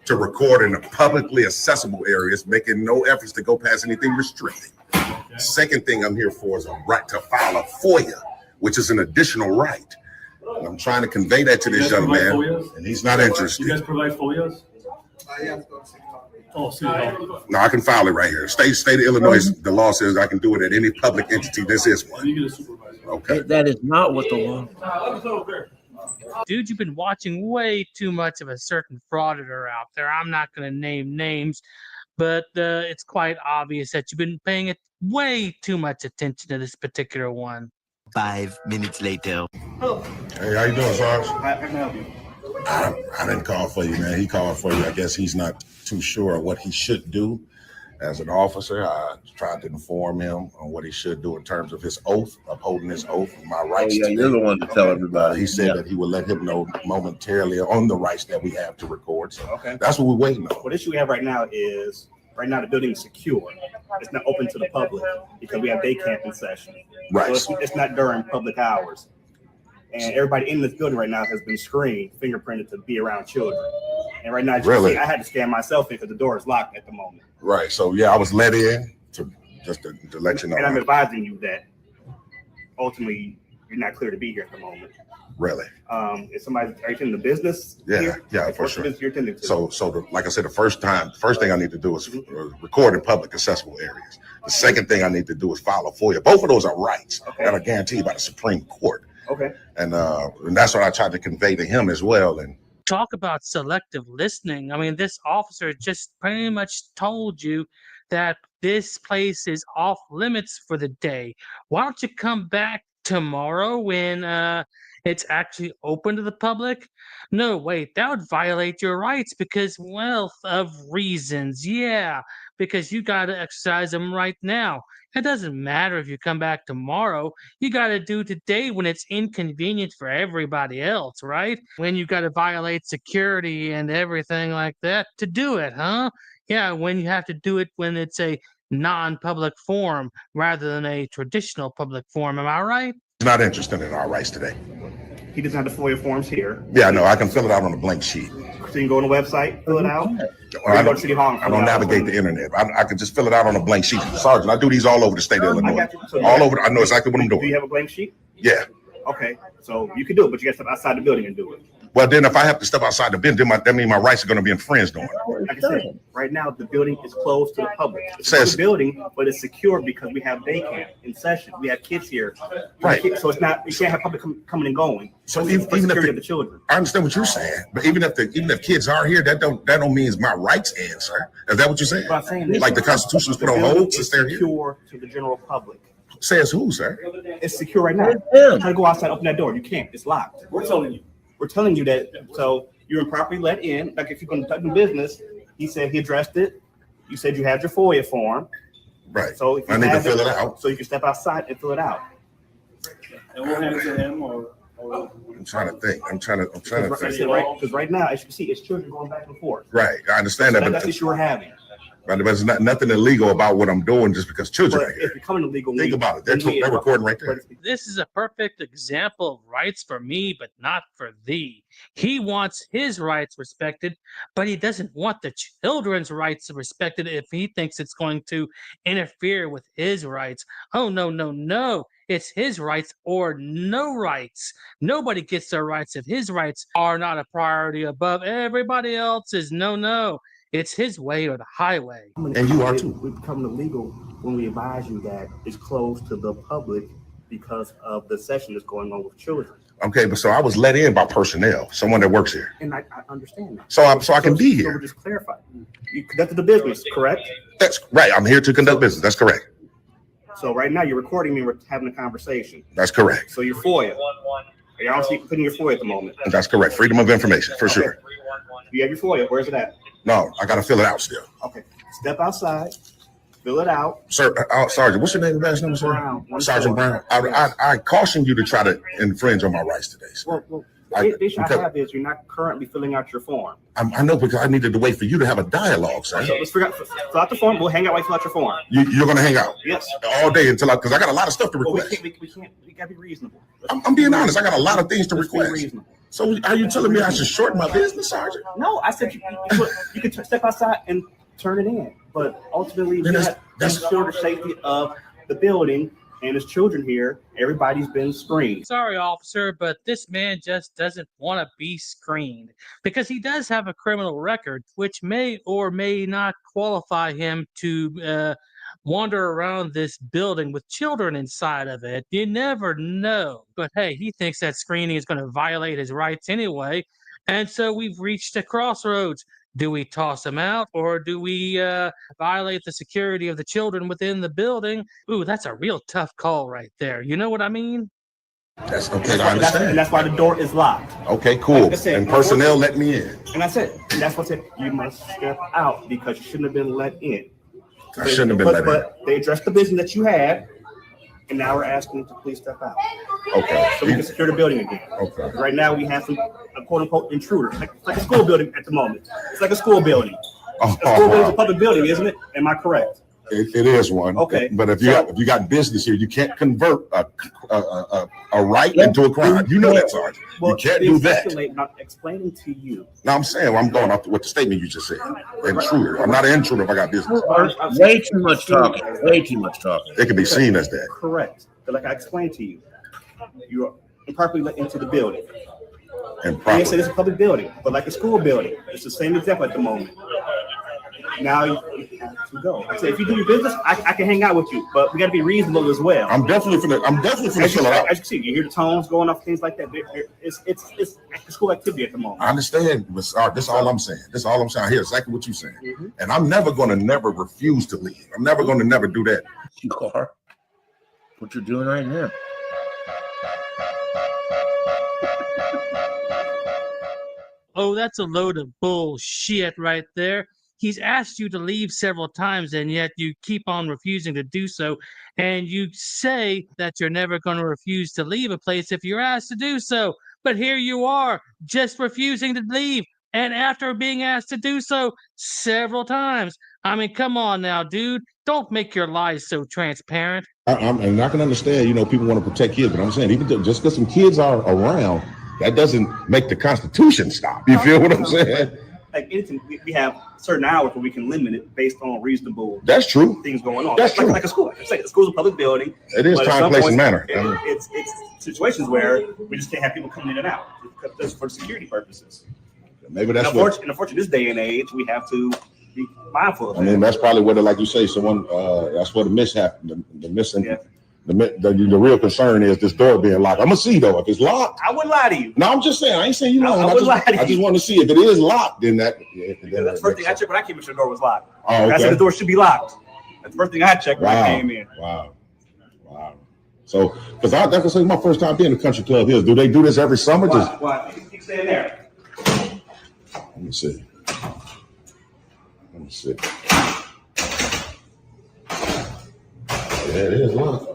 F: to record in the publicly accessible areas, making no efforts to go past anything restricted.
J: Okay.
F: Second thing I'm here for is a right to file a FOIA, which is an additional right. And I'm trying to convey that to this young man, and he's not
J: You
F: interested.
J: guys provide FOIAs?
G: Yeah, let's go to City Hall.
J: Oh, City Hall.
F: No, I can file it right here. State of Illinois, the law says I can do it at any public entity. This is one.
J: You get a supervisor.
F: Okay.
C: That is not what the law.
E: Dude, you've been watching way too much of a certain frauditor out there. I'm not going to name names, but it's quite obvious that you've been paying it way too much attention to this particular one.
H: 5 minutes later.
F: Hey, how you doing, Sarge?
G: How can I help you?
F: I didn't call for you, man. He called for you. I guess he's not too sure of what he should do as an officer. I tried to inform him on what he should do in terms of his oath, upholding his oath, and my
C: Oh,
F: rights.
C: yeah, you're the one to tell everybody.
F: He said
C: Yeah.
F: that he would let him know momentarily on the rights that we have to record. So
K: Okay.
F: that's what we're waiting on.
K: What issue we have right now is the building is secure. It's not open to the public because we have day camp in session.
F: Right.
K: So it's not during public hours. And everybody in this building right now has been screened, fingerprinted to be around children. And right now, as you
F: Really?
K: see, I had to scan myself in because the door is locked at the moment.
F: Right. So yeah, I was let in to let you know.
K: And I'm advising you that ultimately you're not clear to be here at the moment.
F: Really?
K: If somebody are you in the business?
F: Yeah,
K: here?
F: yeah, for
K: What
F: sure.
K: business you're attending to?
F: Like I said, the first thing I need to do is record in public accessible areas. The second thing I need to do is file a FOIA. Both of those are rights that are guaranteed by the Supreme Court.
K: Okay.
F: And that's what I tried to convey to him as well. And
E: Talk about selective listening. I mean, this officer just pretty much told you that this place is off limits for the day. Why don't you come back tomorrow when it's actually open to the public? No, wait, that would violate your rights because, well, of reasons. Yeah, because you got to exercise them right now. It doesn't matter if you come back tomorrow. You got to do today when it's inconvenient for everybody else, right? When you got to violate security and everything like that to do it, huh? Yeah, when you have to do it when it's a non-public forum rather than a traditional public forum. Am I right?
F: he's not interested in our rights today.
K: He doesn't have the FOIA forms here.
F: Yeah, no, I can fill it out on a blank sheet.
K: So you can go on the website, fill it out. Or
F: I
K: you go to City Hall and
F: I
K: fill
F: don't
K: it out.
F: navigate the internet. I can just fill it out on a blank sheet. Sergeant, I do these all over the state of
K: I
F: Illinois.
K: got you. So
F: All over. I know exactly what I'm
K: Do you
F: doing.
K: have a blank sheet?
F: Yeah.
K: Okay, so you can do it, but you got to step outside the building and do it.
F: Well, then if I have to step outside the building, that means my rights are going to be infringed on.
K: Like I said, right now the building is closed to the public. It's
F: Says-
K: a building, but it's secure because we have day camp in session. We have kids here.
F: Right.
K: So it's not, you can't have public coming and going.
F: So
K: For
F: even if
K: security
F: the-
K: of the children.
F: I understand what you're saying, but even if kids are here, that don't mean my rights end, sir. Is that what you're saying?
K: What I'm saying is
F: Like the Constitution was put on
K: building
F: hold
K: is
F: since they're here.
K: secure to the general public.
F: Says who, sir?
K: It's secure right now. Try to go outside, open that door. You can't. It's locked.
J: We're telling you.
K: We're telling you that. So you're improperly let in. Like if you're going to do business, he said he addressed it. You said you had your FOIA form.
F: Right.
K: So if you
F: I need to
K: have
F: fill it out.
K: So you can step outside and fill it out.
J: And we'll hand it to him or
F: I'm trying to think. I'm trying to think.
K: Because right now, as you can see, it's children going back and forth.
F: Right. I understand that, but
K: that's the issue we're having.
F: But there's nothing illegal about what I'm doing just because children
K: But
F: are here.
K: if you're coming illegal,
F: Think about it. They're recording right there.
E: This is a perfect example of rights for me, but not for thee. He wants his rights respected, but he doesn't want the children's rights respected if he thinks it's going to interfere with his rights. Oh, no, no, no. It's his rights or no rights. Nobody gets their rights if his rights are not a priority above everybody else's. No, no. It's his way or the highway.
F: And you are too.
K: We become illegal when we advise you that it's closed to the public because of the session that's going on with children.
F: Okay, but so I was let in by personnel, someone that works here.
K: And I understand that.
F: So I can be here.
K: So we're just clarifying. You conducted the business, correct?
F: That's right. I'm here to conduct business. That's correct.
K: So right now you're recording me. We're having a conversation.
F: That's correct.
K: So your FOIA. You're obviously putting your FOIA at the moment.
F: That's correct. Freedom of information, for sure.
K: You have your FOIA. Where's it at?
F: No, I got to fill it out still.
K: Okay. Step outside. Fill it out.
F: Sir, Sergeant, what's your name and last name, sir?
K: Brown.
F: Sergeant Brown. I caution you to try to infringe on my rights today, sir.
K: Well, the issue I have is you're not currently filling out your form.
F: I know, because I needed to wait for you to have a dialogue, sir.
K: So let's fill out the form. We'll hang out while you fill out your form.
F: You're going to hang out?
K: Yes.
F: All day because I got a lot of stuff to request.
K: We got to be reasonable.
F: I'm being honest. I got a lot of things to
K: Let's be
F: request.
K: reasonable.
F: So are you telling me I should shorten my business, Sergeant?
K: No, I said you can step outside and turn it in. But ultimately, we have to ensure the safety of the building. And there's children here. Everybody's been screened.
E: Sorry, officer, but this man just doesn't want to be screened because he does have a criminal record, which may or may not qualify him to wander around this building with children inside of it. You never know. But hey, he thinks that screening is going to violate his rights anyway. And so we've reached a crossroads. Do we toss him out or do we violate the security of the children within the building? Ooh, that's a real tough call right there. You know what I mean?
F: That's okay. I understand.
K: And that's why the door is locked.
F: Okay, cool.
K: Like I said,
F: and personnel let me in.
K: And that's it. And that's what I said. You must step out because you shouldn't have been let in.
F: I shouldn't have been let in.
K: But they addressed the business that you had, and now we're asking them to please step out.
F: Okay.
K: So we can secure the building again.
F: Okay.
K: Right now we have some quote unquote intruder, like a school building at the moment. It's like a school building. A school building is a public building, isn't it? Am I correct?
F: It is one.
K: Okay.
F: But if you got business here, you can't convert a right into a crime. You know that, Sergeant.
K: Well,
F: you can't do that.
K: I'm explaining to you.
F: No, I'm saying I'm going off with the statement you just said. Intruder. I'm not an intruder if I got business.
C: Way too much talking. Way too much talking.
F: It can be seen as that.
K: Correct. But like I explained to you, you are improperly let into the building.
F: Improperly.
K: They said it's a public building, but like a school building, it's the same example at the moment. Now you have to go. I said, if you do your business, I can hang out with you, but we got to be reasonable as well.
F: I'm definitely finna fill it out.
K: As you see, you hear the tones going off, things like that. It's after school activity at the moment.
F: I understand, but this is all I'm saying. This is all I'm saying. I hear exactly what you're saying, and I'm never gonna refuse to leave. I'm never gonna do that.
C: You are. What you're doing right now.
E: Oh, that's a load of bullshit right there. He's asked you to leave several times, and yet you keep on refusing to do so. And you say that you're never going to refuse to leave a place if you're asked to do so. But here you are, just refusing to leave. And after being asked to do so several times. I mean, come on now, dude. Don't make your lies so transparent.
F: And I can understand, people want to protect kids, but I'm saying even just because some kids are around, that doesn't make the Constitution stop. You feel what I'm saying?
K: Like anything, we have certain hours where we can limit it based on reasonable.
F: That's true.
K: Things going on.
F: That's true.
K: Like a school. Like I say, the school's a public building.
F: It is time, place, and manner.
K: It's situations where we just can't have people coming in and out just for security purposes.
F: Maybe that's
K: unfortunately, this day and age, we have to be mindful of that.
F: I mean, that's probably what, like you say, that's where the mishap, the real concern is this door being locked. I'm gonna see though if it's locked.
K: I wouldn't lie to you.
F: No, I'm just saying. I ain't saying you lying. I just want to see if it is locked. Then that's
K: the first thing I checked when I came in. The door was locked.
F: Oh, okay.
K: I said the door should be locked. That's the first thing I checked when I came in.
F: Wow. Wow. So, because that's my first time being to Country Club Hills. Do they do this every summer?
K: What? Keep staying there.
F: Let me see. Yeah, it is. Look.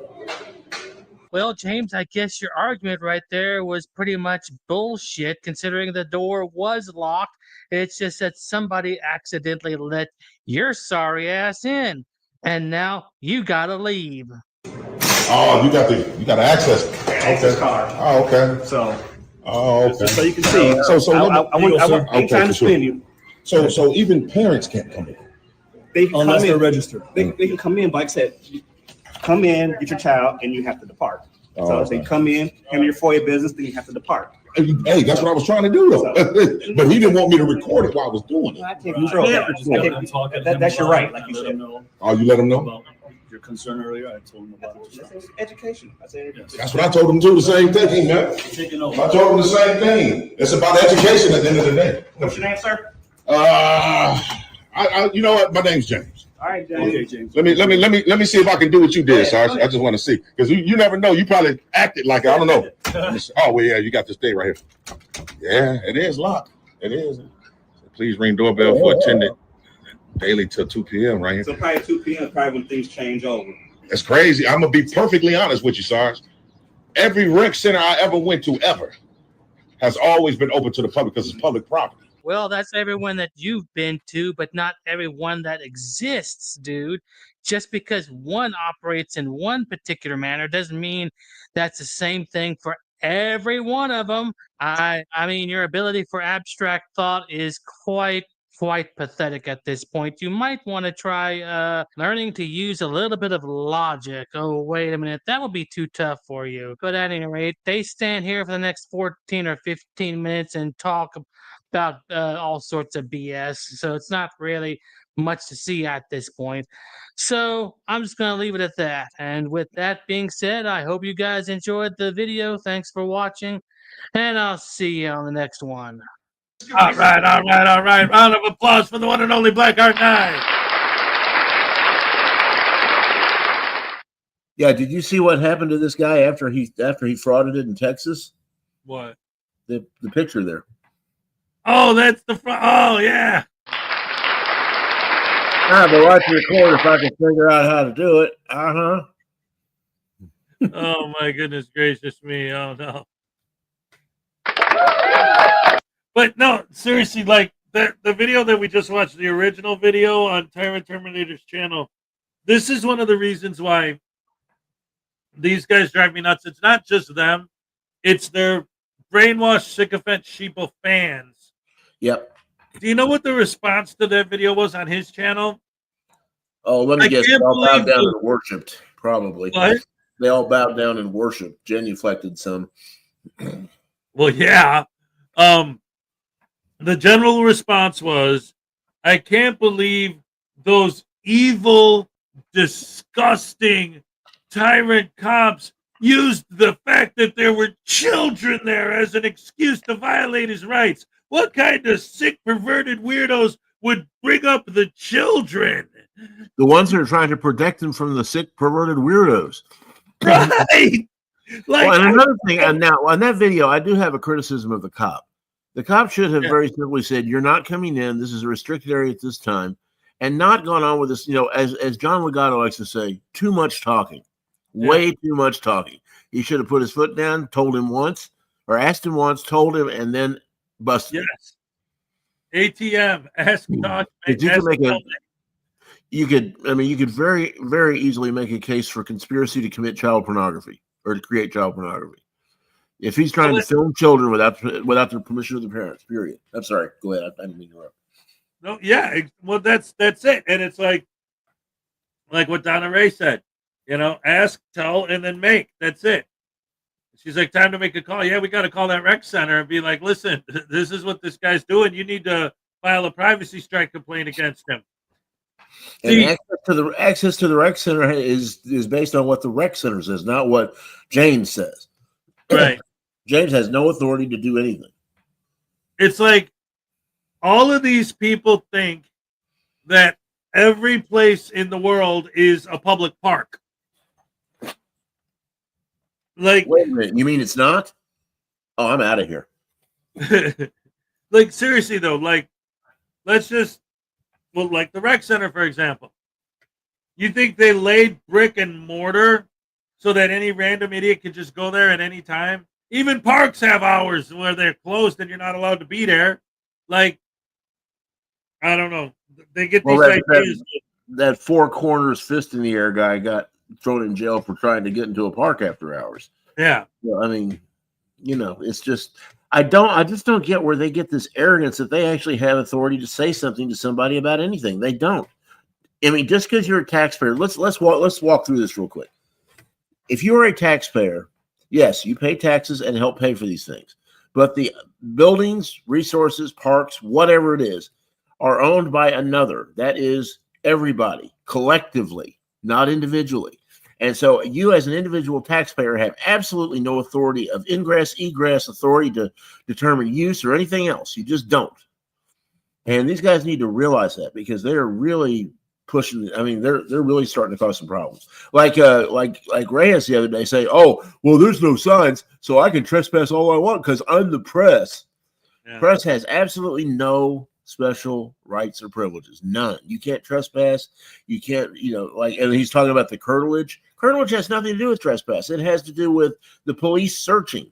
E: Well, James, I guess your argument right there was pretty much bullshit, considering the door was locked. It's just that somebody accidentally let your sorry ass in, and now you gotta leave.
F: Oh, you got the access.
K: Access card.
F: Oh, okay.
K: So.
F: Oh, okay.
K: Just so you can see. I ain't trying to spin you.
F: So even parents can't come in.
K: They can unless they're registered. They can come in, but like I said, come in, get your child, and you have to depart. So if they come in, handle your FOIA business, then you have to depart.
F: Hey, that's what I was trying to do, though. But he didn't want me to record it while I was doing it.
K: I take control. That's your right, like you said.
F: Oh, you let him know?
J: About your concern earlier, I told him about it.
K: That's education.
F: That's what I told him too. The same thing, man. I told him the same thing. It's about education at the end of the day.
K: What's your name, sir?
F: You know what? My name's James.
K: All right, James. Okay, James.
F: Let me see if I can do what you did, Sarge. I just want to see, because you never know. You probably acted like I don't know. Oh well, yeah, you got this day right here. Yeah, it is locked. It is. Please ring doorbell for attendant daily till 2 p.m. right here.
K: So probably 2 p.m. probably when things change over.
F: That's crazy. I'm gonna be perfectly honest with you, Sarge. Every rec center I ever went to ever has always been open to the public because it's public property.
E: Well, that's everyone that you've been to, but not everyone that exists, dude. Just because one operates in one particular manner doesn't mean that's the same thing for every one of them. I mean, your ability for abstract thought is quite pathetic at this point. You might want to try learning to use a little bit of logic. Oh, wait a minute. That would be too tough for you. But at any rate, they stand here for the next 14 or 15 minutes and talk about all sorts of BS. So it's not really much to see at this point. So I'm just going to leave it at that. And with that being said, I hope you guys enjoyed the video. Thanks for watching. And I'll see you on the next one.
B: All right. Round of applause for the one and only Black Art 9.
C: Yeah, did you see what happened to this guy after he frauded it in Texas?
B: What?
C: The picture there.
B: Oh, that's the front. Oh, yeah.
C: But watch the record if I can figure out how to do it.
B: Oh, my goodness gracious me. Oh, no. But no, seriously, like the video that we just watched, the original video on Tyrant Terminator's channel, this is one of the reasons why these guys drive me nuts. It's not just them. It's their brainwashed, sycophant, sheeple fans. Yep. Do you know what the response to that video was on his channel?
C: Oh, let me guess. They all bowed down and worshipped, probably.
B: What?
C: They all bowed down and worshipped, genuflected some.
B: Well, yeah. The general response was, I can't believe those evil, disgusting tyrant cops used the fact that there were children there as an excuse to violate his rights. What kind of sick, perverted weirdos would bring up the children?
C: The ones that are trying to protect them from the sick, perverted weirdos.
B: Right.
C: Like, and another thing, and now on that video, I do have a criticism of the cop. The cop should have very simply said, "You're not coming in. This is a restricted area at this time," and not gone on with this. You know, as John Legato likes to say, too much talking, way too much talking. He should have put his foot down, told him once, or asked him once, told him, and then busted.
B: Yes. ATM, ask, talk,
C: you could very, very easily make a case for conspiracy to commit child pornography or to create child pornography. If he's trying to film children without the permission of the parents, period. I'm sorry. Go ahead. I didn't mean to interrupt.
B: No, yeah. Well, that's it. And it's like what Donna Ray said. You know, ask, tell, and then make. That's it. She's like, time to make a call. Yeah, we got to call that rec center and be like, listen, this is what this guy's doing. You need to file a privacy strike complaint against him.
C: And access to the rec center is based on what the rec center says, not what James says.
B: Right.
C: James has no authority to do anything.
B: It's like all of these people think that every place in the world is a public park. Like,
C: wait a minute. You mean it's not? Oh, I'm out of here.
B: like seriously though, like let's just like the rec center, for example. You think they laid brick and mortar so that any random idiot could just go there at any time? Even parks have hours where they're closed and you're not allowed to be there. Like, I don't know. They get these ideas.
C: That four corners fist in the air guy got thrown in jail for trying to get into a park after hours.
B: Yeah.
C: Well, I mean, it's just I just don't get where they get this arrogance that they actually have authority to say something to somebody about anything. They don't. I mean, just because you're a taxpayer, let's walk through this real quick. If you are a taxpayer, yes, you pay taxes and help pay for these things. But the buildings, resources, parks, whatever it is, are owned by another. That is everybody, collectively, not individually. And so you as an individual taxpayer have absolutely no authority of ingress, egress, authority to determine use or anything else. You just don't. And these guys need to realize that because they're really pushing. I mean, they're really starting to cause some problems. Like Reyes the other day say, "Oh, well, there's no signs, so I can trespass all I want because I'm the press." Yeah. Press has absolutely no special rights or privileges, none. You can't trespass. You can't, and he's talking about the curtilage. Curtilage has nothing to do with trespass. It has to do with the police searching.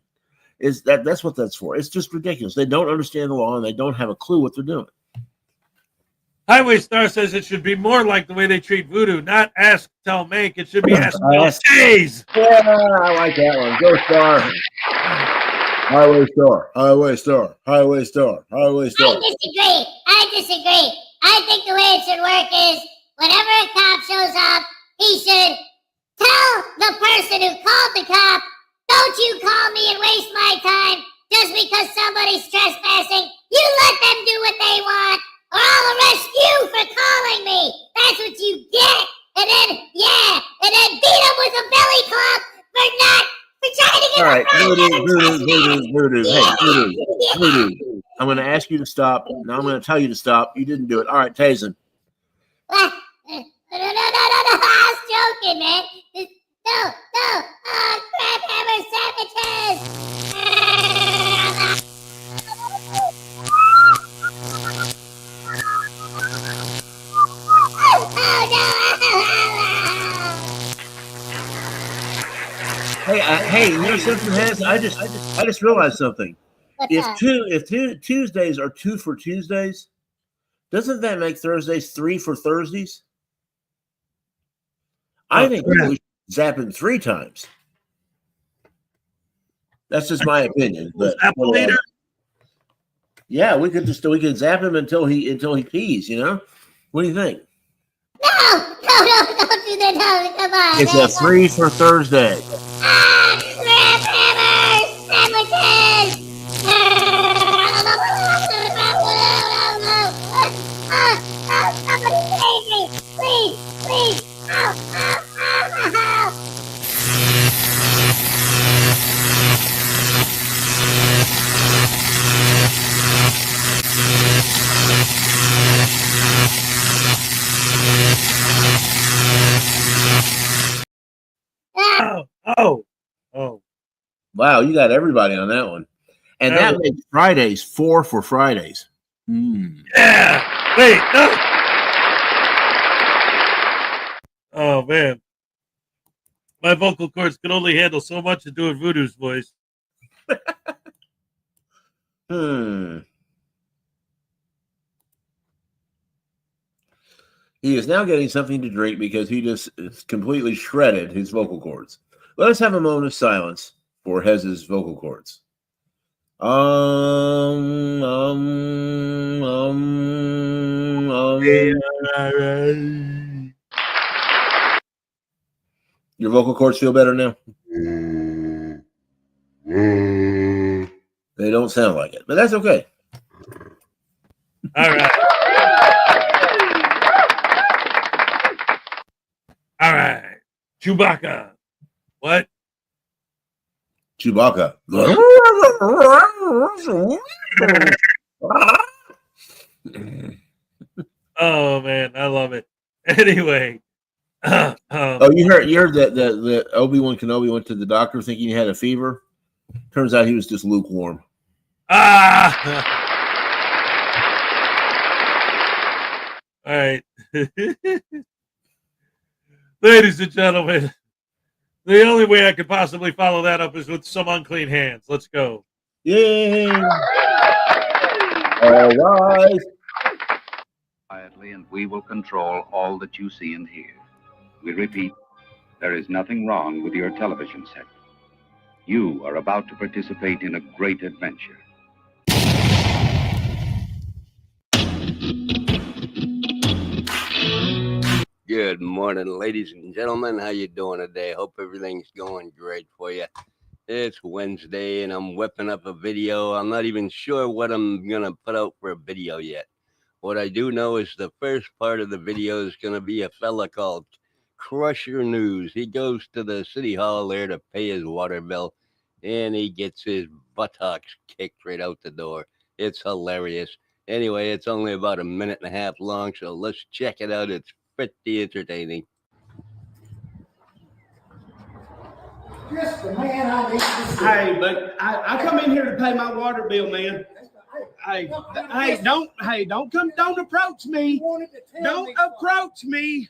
C: That's what that's for. It's just ridiculous. They don't understand the law and they don't have a clue what they're doing.
B: Highway Star says it should be more like the way they treat voodoo, not ask, tell, make. It should be ask, tell, days.
C: Yeah, I like that one. Go Star. Highway Star. Highway Star. Highway Star. Highway Star.
A: I disagree. I think the way it should work is whenever a cop shows up, he should tell the person who called the cop, "Don't you call me and waste my time just because somebody's trespassing. You let them do what they want, or I'll arrest you for calling me. That's what you get." And then beat him with a belly club for trying to get
C: all right, Voodoo. Hey, Voodoo. I'm going to ask you to stop. Now I'm going to tell you to stop. You didn't do it. All right, Tazen.
A: No, I was joking, man. No. Crap hammer sandwiches.
C: Hey, you know something, Has? I just realized something. If Tuesdays are 2 for Tuesdays, doesn't that make Thursdays 3 for Thursdays? I think we should zap him 3 times. That's just my opinion. But yeah, we could zap him until he pees. What do you think?
A: No, don't do that. No, come on.
C: It's a 3 for Thursday.
A: Crab hammer sandwiches. Somebody save me, please.
B: Oh.
C: Wow, you got everybody on that one. And that makes Fridays 4 for Fridays.
B: Yeah. Wait, no. Oh, man. My vocal cords can only handle so much of doing Voodoo's voice.
C: He is now getting something to drink because he just completely shredded his vocal cords. Let us have a moment of silence for Hez's vocal cords. Your vocal cords feel better now? They don't sound like it, but that's okay.
B: All right. All right. Chewbacca. What?
C: Chewbacca.
B: Oh, man. I love it. Anyway,
C: Oh, you heard that the Obi-Wan Kenobi went to the doctor thinking he had a fever. Turns out he was just lukewarm.
B: All right. Ladies and gentlemen, the only way I could possibly follow that up is with some unclean hands. Let's go.
C: Yay! All right.
L: Quietly, and we will control all that you see and hear. We repeat, there is nothing wrong with your television set. You are about to participate in a great adventure.
M: Good morning, ladies and gentlemen. How you doing today? Hope everything's going great for you. It's Wednesday, and I'm whipping up a video. I'm not even sure what I'm going to put out for a video yet. What I do know is the first part of the video is going to be a fella called Crusher News. He goes to the city hall there to pay his water bill, and he gets his buttocks kicked right out the door. It's hilarious. Anyway, it's only about a minute and a half long, so let's check it out. It's pretty entertaining.
N: Just the man I need to see.
O: Hey, but I come in here to pay my water bill, man. Hey, don't approach me. Don't approach me.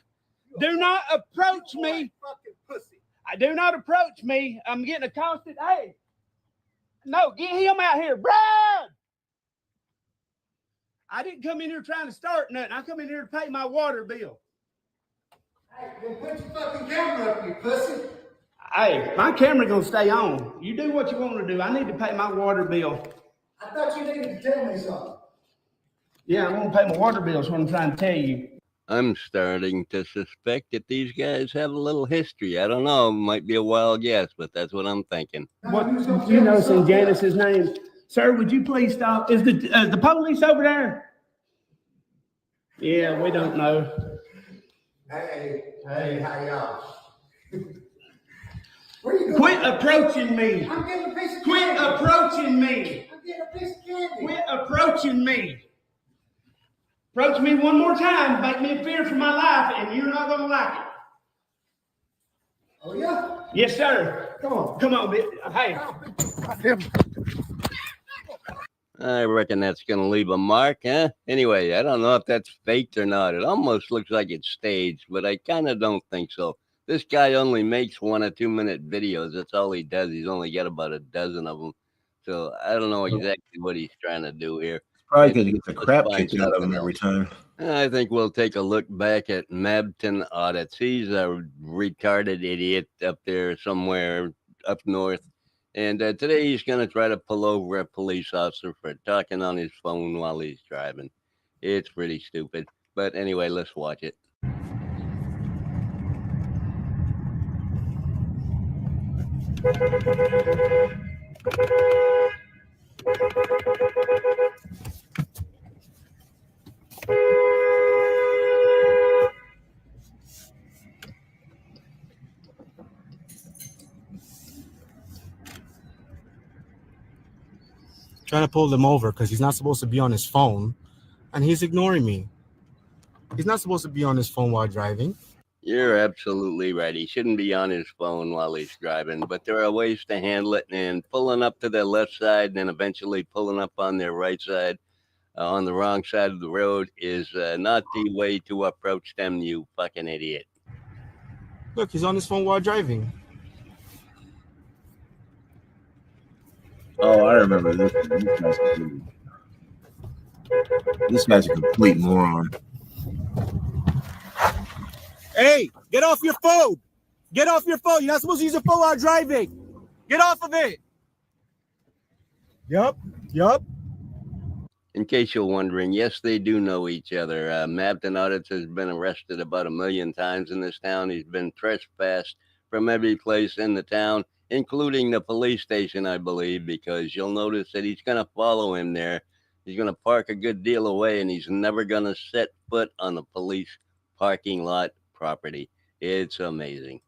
O: Do not approach me. Do not approach me. I'm getting accosted. Hey, no, get him out here, Brad. I didn't come in here trying to start nothing. I come in here to pay my water bill.
N: Hey, then put your fucking camera up, you pussy.
O: Hey, my camera gonna stay on. You do what you want to do. I need to pay my water bill.
N: I thought you needed to tell me something.
O: Yeah, I want to pay my water bill is what I'm trying to tell you.
M: I'm starting to suspect that these guys have a little history. I don't know. Might be a wild guess, but that's what I'm thinking.
O: What you know, St. Janice's name, sir? Would you please stop? Is the police over there? Yeah, we don't know.
N: Hey, how y'all? Where you going?
O: Quit approaching me.
N: I'm getting a piece of
O: Quit
N: candy.
O: approaching me.
N: I'm getting a piece of candy.
O: Quit approaching me. Approach me one more time, make me fear for my life, and you're not gonna like it.
N: Oh yeah?
O: Yes, sir. Come on, bitch. Hey.
M: I reckon that's going to leave a mark, huh? Anyway, I don't know if that's faked or not. It almost looks like it's staged, but I kind of don't think so. This guy only makes 1 or 2 minute videos. That's all he does. He's only got about a dozen of them. So I don't know exactly what he's trying to do here.
C: Probably because he gets the crap kicked out of him every time.
M: I think we'll take a look back at Amendment Audit. He's a retarded idiot up there somewhere up north. And today he's going to try to pull over a police officer for talking on his phone while he's driving. It's pretty stupid. But anyway, let's watch it.
P: Trying to pull him over because he's not supposed to be on his phone, and he's ignoring me. He's not supposed to be on his phone while driving.
M: You're absolutely right. He shouldn't be on his phone while he's driving, but there are ways to handle it, and pulling up to their left side and then eventually pulling up on their right side on the wrong side of the road is not the way to approach them, you fucking idiot.
P: Look, he's on his phone while driving.
C: Oh, I remember this. This guy's a complete moron.
P: Hey, get off your phone. Get off your phone. You're not supposed to use your phone while driving. Get off of it. Yup.
M: In case you're wondering, yes, they do know each other. Amendment Audit has been arrested about 1 million times in this town. He's been trespassed from every place in the town, including the police station, I believe, because you'll notice that he's going to follow him there. He's going to park a good deal away, and he's never going to set foot on the police parking lot property. It's amazing.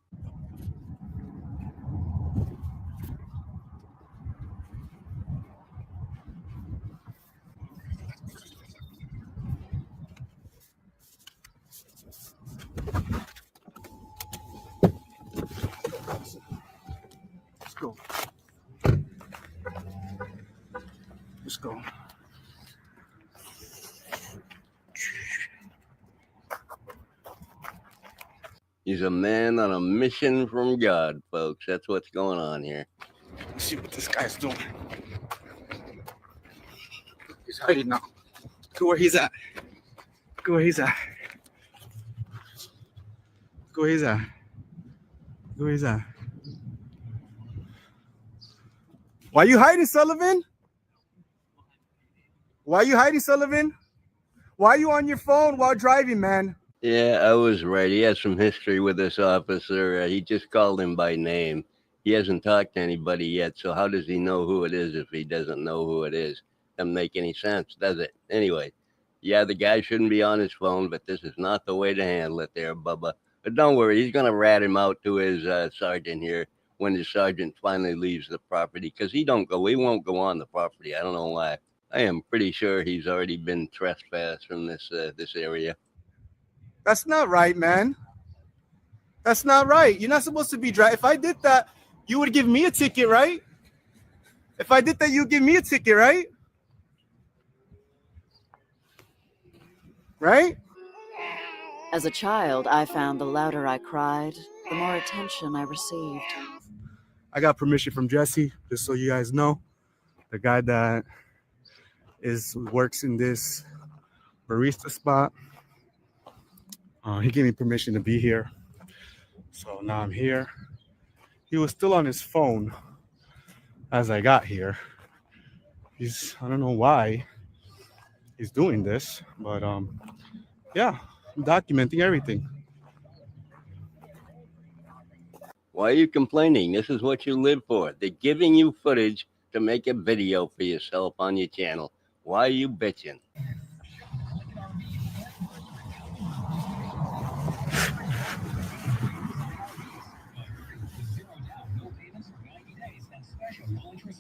O: go.
M: He's a man on a mission from God, folks. That's what's going on here.
O: Let's see what this guy's doing. He's hiding now. Look where he's at. Look where he's at. Look where he's at. Look where he's at. Why are you hiding, Sullivan? Why are you hiding, Sullivan? Why are you on your phone while driving, man?
M: Yeah, I was right. He has some history with this officer. He just called him by name. He hasn't talked to anybody yet, so how does he know who it is if he doesn't know who it is? Doesn't make any sense, does it? Anyway, yeah, the guy shouldn't be on his phone, but this is not the way to handle it there, Bubba. But don't worry, he's going to rat him out to his sergeant here when his sergeant finally leaves the property, because he won't go on the property. I don't know why. I am pretty sure he's already been trespassed from this area.
O: That's not right, man. That's not right. You're not supposed to be driving. If I did that, you would give me a ticket, right? If I did that, you'd give me a ticket, right? Right?
Q: As a child, I found the louder I cried, the more attention I received.
O: I got permission from Jesse, just so you guys know. The guy that works in this barista spot. He gave me permission to be here. So now I'm here. He was still on his phone as I got here. I don't know why he's doing this, but yeah, I'm documenting everything.
M: Why are you complaining? This is what you live for. They're giving you footage to make a video for yourself on your channel. Why are you bitching?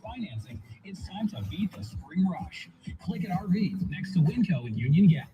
R: Financing. It's time to beat the spring rush. Click at RV next to Winco in Union Gap.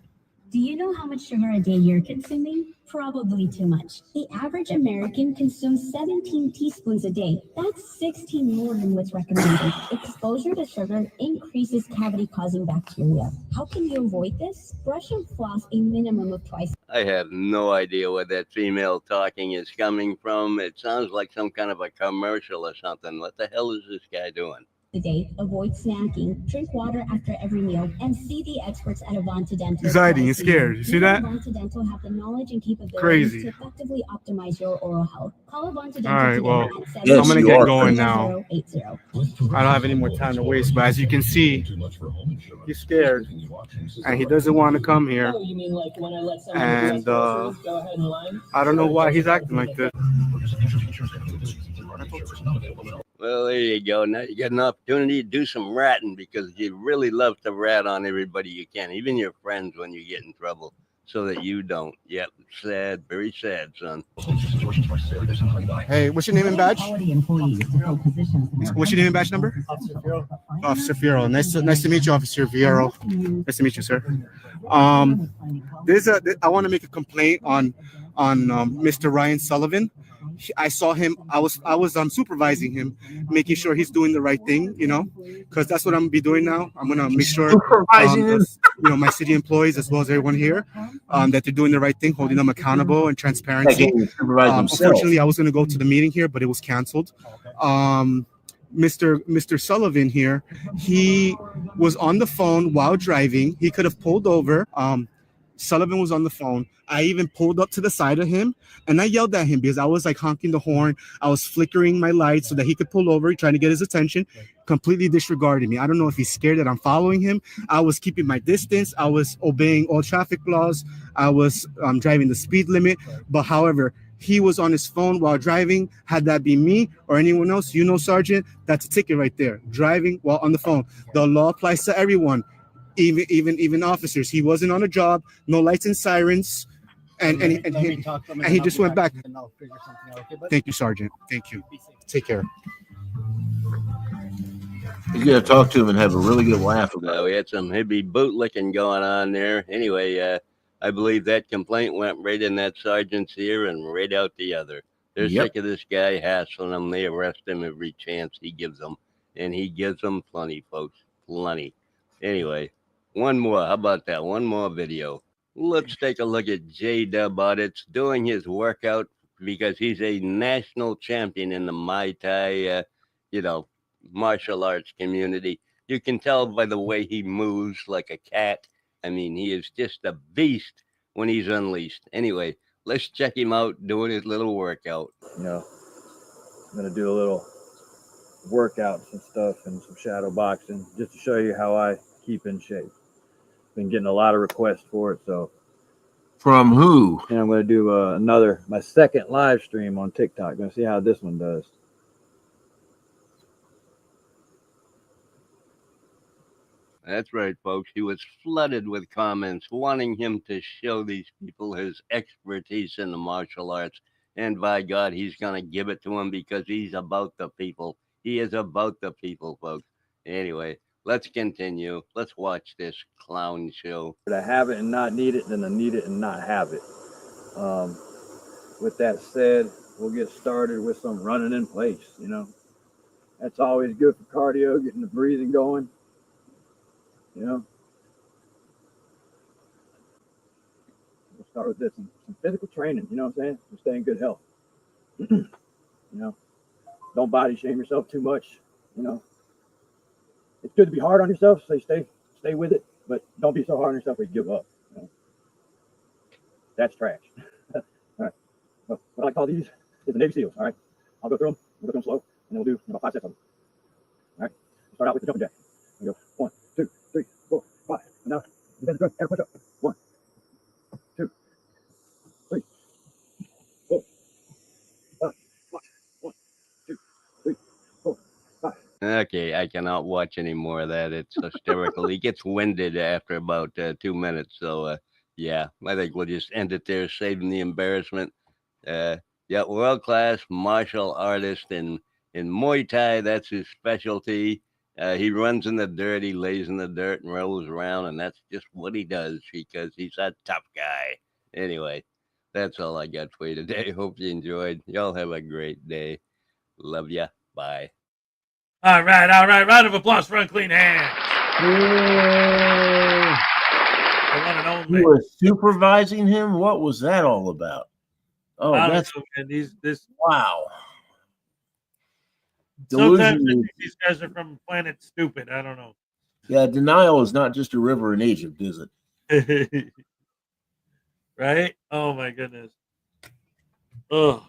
S: Do you know how much sugar a day you're consuming? Probably too much. The average American consumes 17 teaspoons a day. That's 16 more than what's recommended. Exposure to sugar increases cavity-causing bacteria. How can you avoid this? Brush and floss a minimum of twice.
M: I have no idea where that female talking is coming from. It sounds like some kind of a commercial or something. What the hell is this guy doing?
S: A day, avoid snacking, drink water after every meal, and see the experts at Avanta Dental.
O: He's hiding, he's scared. You see that?
S: Avanta Dental have the knowledge and capabilities
O: Crazy.
S: to effectively optimize your oral health. Call Avanta Dental.
O: All right,
S: today
O: well,
S: at
O: I'm going to get going
S: 780-8080.
O: now. I don't have any more time to waste, but as you can see, he's scared, and he doesn't want to come here. And I don't know why he's acting like this.
M: Well, there you go. Now you got an opportunity to do some ratting, because you really love to rat on everybody you can, even your friends when you get in trouble, so that you don't. Yep, sad, very sad, son.
O: Hey, what's your name and badge? What's your name and badge number? Officer Fierro. Nice to meet you, Officer Fierro. Nice to meet you, sir. I want to make a complaint on Mr. Ryan Sullivan. I saw him. I was supervising him, making sure he's doing the right thing. Because that's what I'm gonna be doing now. I'm gonna make sure, my city employees as well as everyone here, that they're doing the right thing, holding them accountable and transparency. Unfortunately, I was gonna go to the meeting here, but it was canceled. Mr. Sullivan here, he was on the phone while driving. He could have pulled over. Sullivan was on the phone. I even pulled up to the side of him and I yelled at him because I was like honking the horn. I was flickering my lights so that he could pull over, trying to get his attention, completely disregarding me. I don't know if he's scared that I'm following him. I was keeping my distance. I was obeying all traffic laws. I was driving the speed limit. But however, he was on his phone while driving. Had that be me or anyone else, Sergeant, that's a ticket right there. Driving while on the phone. The law applies to everyone. Even officers. He wasn't on a job, no lights and sirens, and he just went back. Thank you, Sergeant. Thank you. Take care.
C: He's gonna talk to him and have a really good laugh about it.
M: We had some heavy bootlicking going on there. Anyway, I believe that complaint went right in that sergeant's ear and right out the other. They're sick of this guy hassling them. They arrest him every chance he gives them, and he gives them plenty, folks, plenty. Anyway, one more. How about that? One more video. Let's take a look at J-Dub Audits doing his workout because he's a national champion in the Muay Thai, martial arts community. You can tell by the way he moves like a cat. I mean, he is just a beast when he's unleashed. Anyway, let's check him out doing his little workout.
T: I'm gonna do a little workouts and stuff and some shadow boxing just to show you how I keep in shape. Been getting a lot of requests for it, so.
C: From who?
T: And I'm gonna do my second live stream on TikTok. Gonna see how this one does.
M: That's right, folks. He was flooded with comments wanting him to show these people his expertise in the martial arts. And by God, he's going to give it to them because he's about the people. He is about the people, folks. Anyway, let's continue. Let's watch this clown show.
T: To have it and not need it, than to need it and not have it. With that said, we'll get started with some running in place. That's always good for cardio, getting the breathing going. We'll start with this, some physical training, you know what I'm saying? To stay in good health. Don't body shame yourself too much. It's good to be hard on yourself, so stay with it, but don't be so hard on yourself that you give up. That's trash. All right. Well, what I like to call these is the Navy SEALs. All right. I'll go through them. We'll go through them slow, and then we'll do about 5 sets of them. All right. Start out with the jumping jack. We go 1, 2, 3, 4, 5. And now you bend the drum and push up. 1, 2, 3, 4, 5. Watch. 1, 2, 3, 4, 5.
M: Okay, I cannot watch any more of that. It's hysterical. He gets winded after about 2 minutes. So, yeah, I think we'll just end it there, saving the embarrassment. Yeah, world-class martial artist in Muay Thai. That's his specialty. He runs in the dirt, he lays in the dirt and rolls around, and that's just what he does because he's a tough guy. Anyway, that's all I got for you today. Hope you enjoyed. Y'all have a great day. Love ya. Bye.
B: All right. Round of applause for Unclean Hands. The one and only.
C: You were supervising him? What was that all about? Oh, that's wow.
B: Sometimes I
C: Delusion.
B: think these guys are from Planet Stupid. I don't know.
C: Yeah, denial is not just a river in Egypt, is
B: it? Right? Oh my goodness. Oh.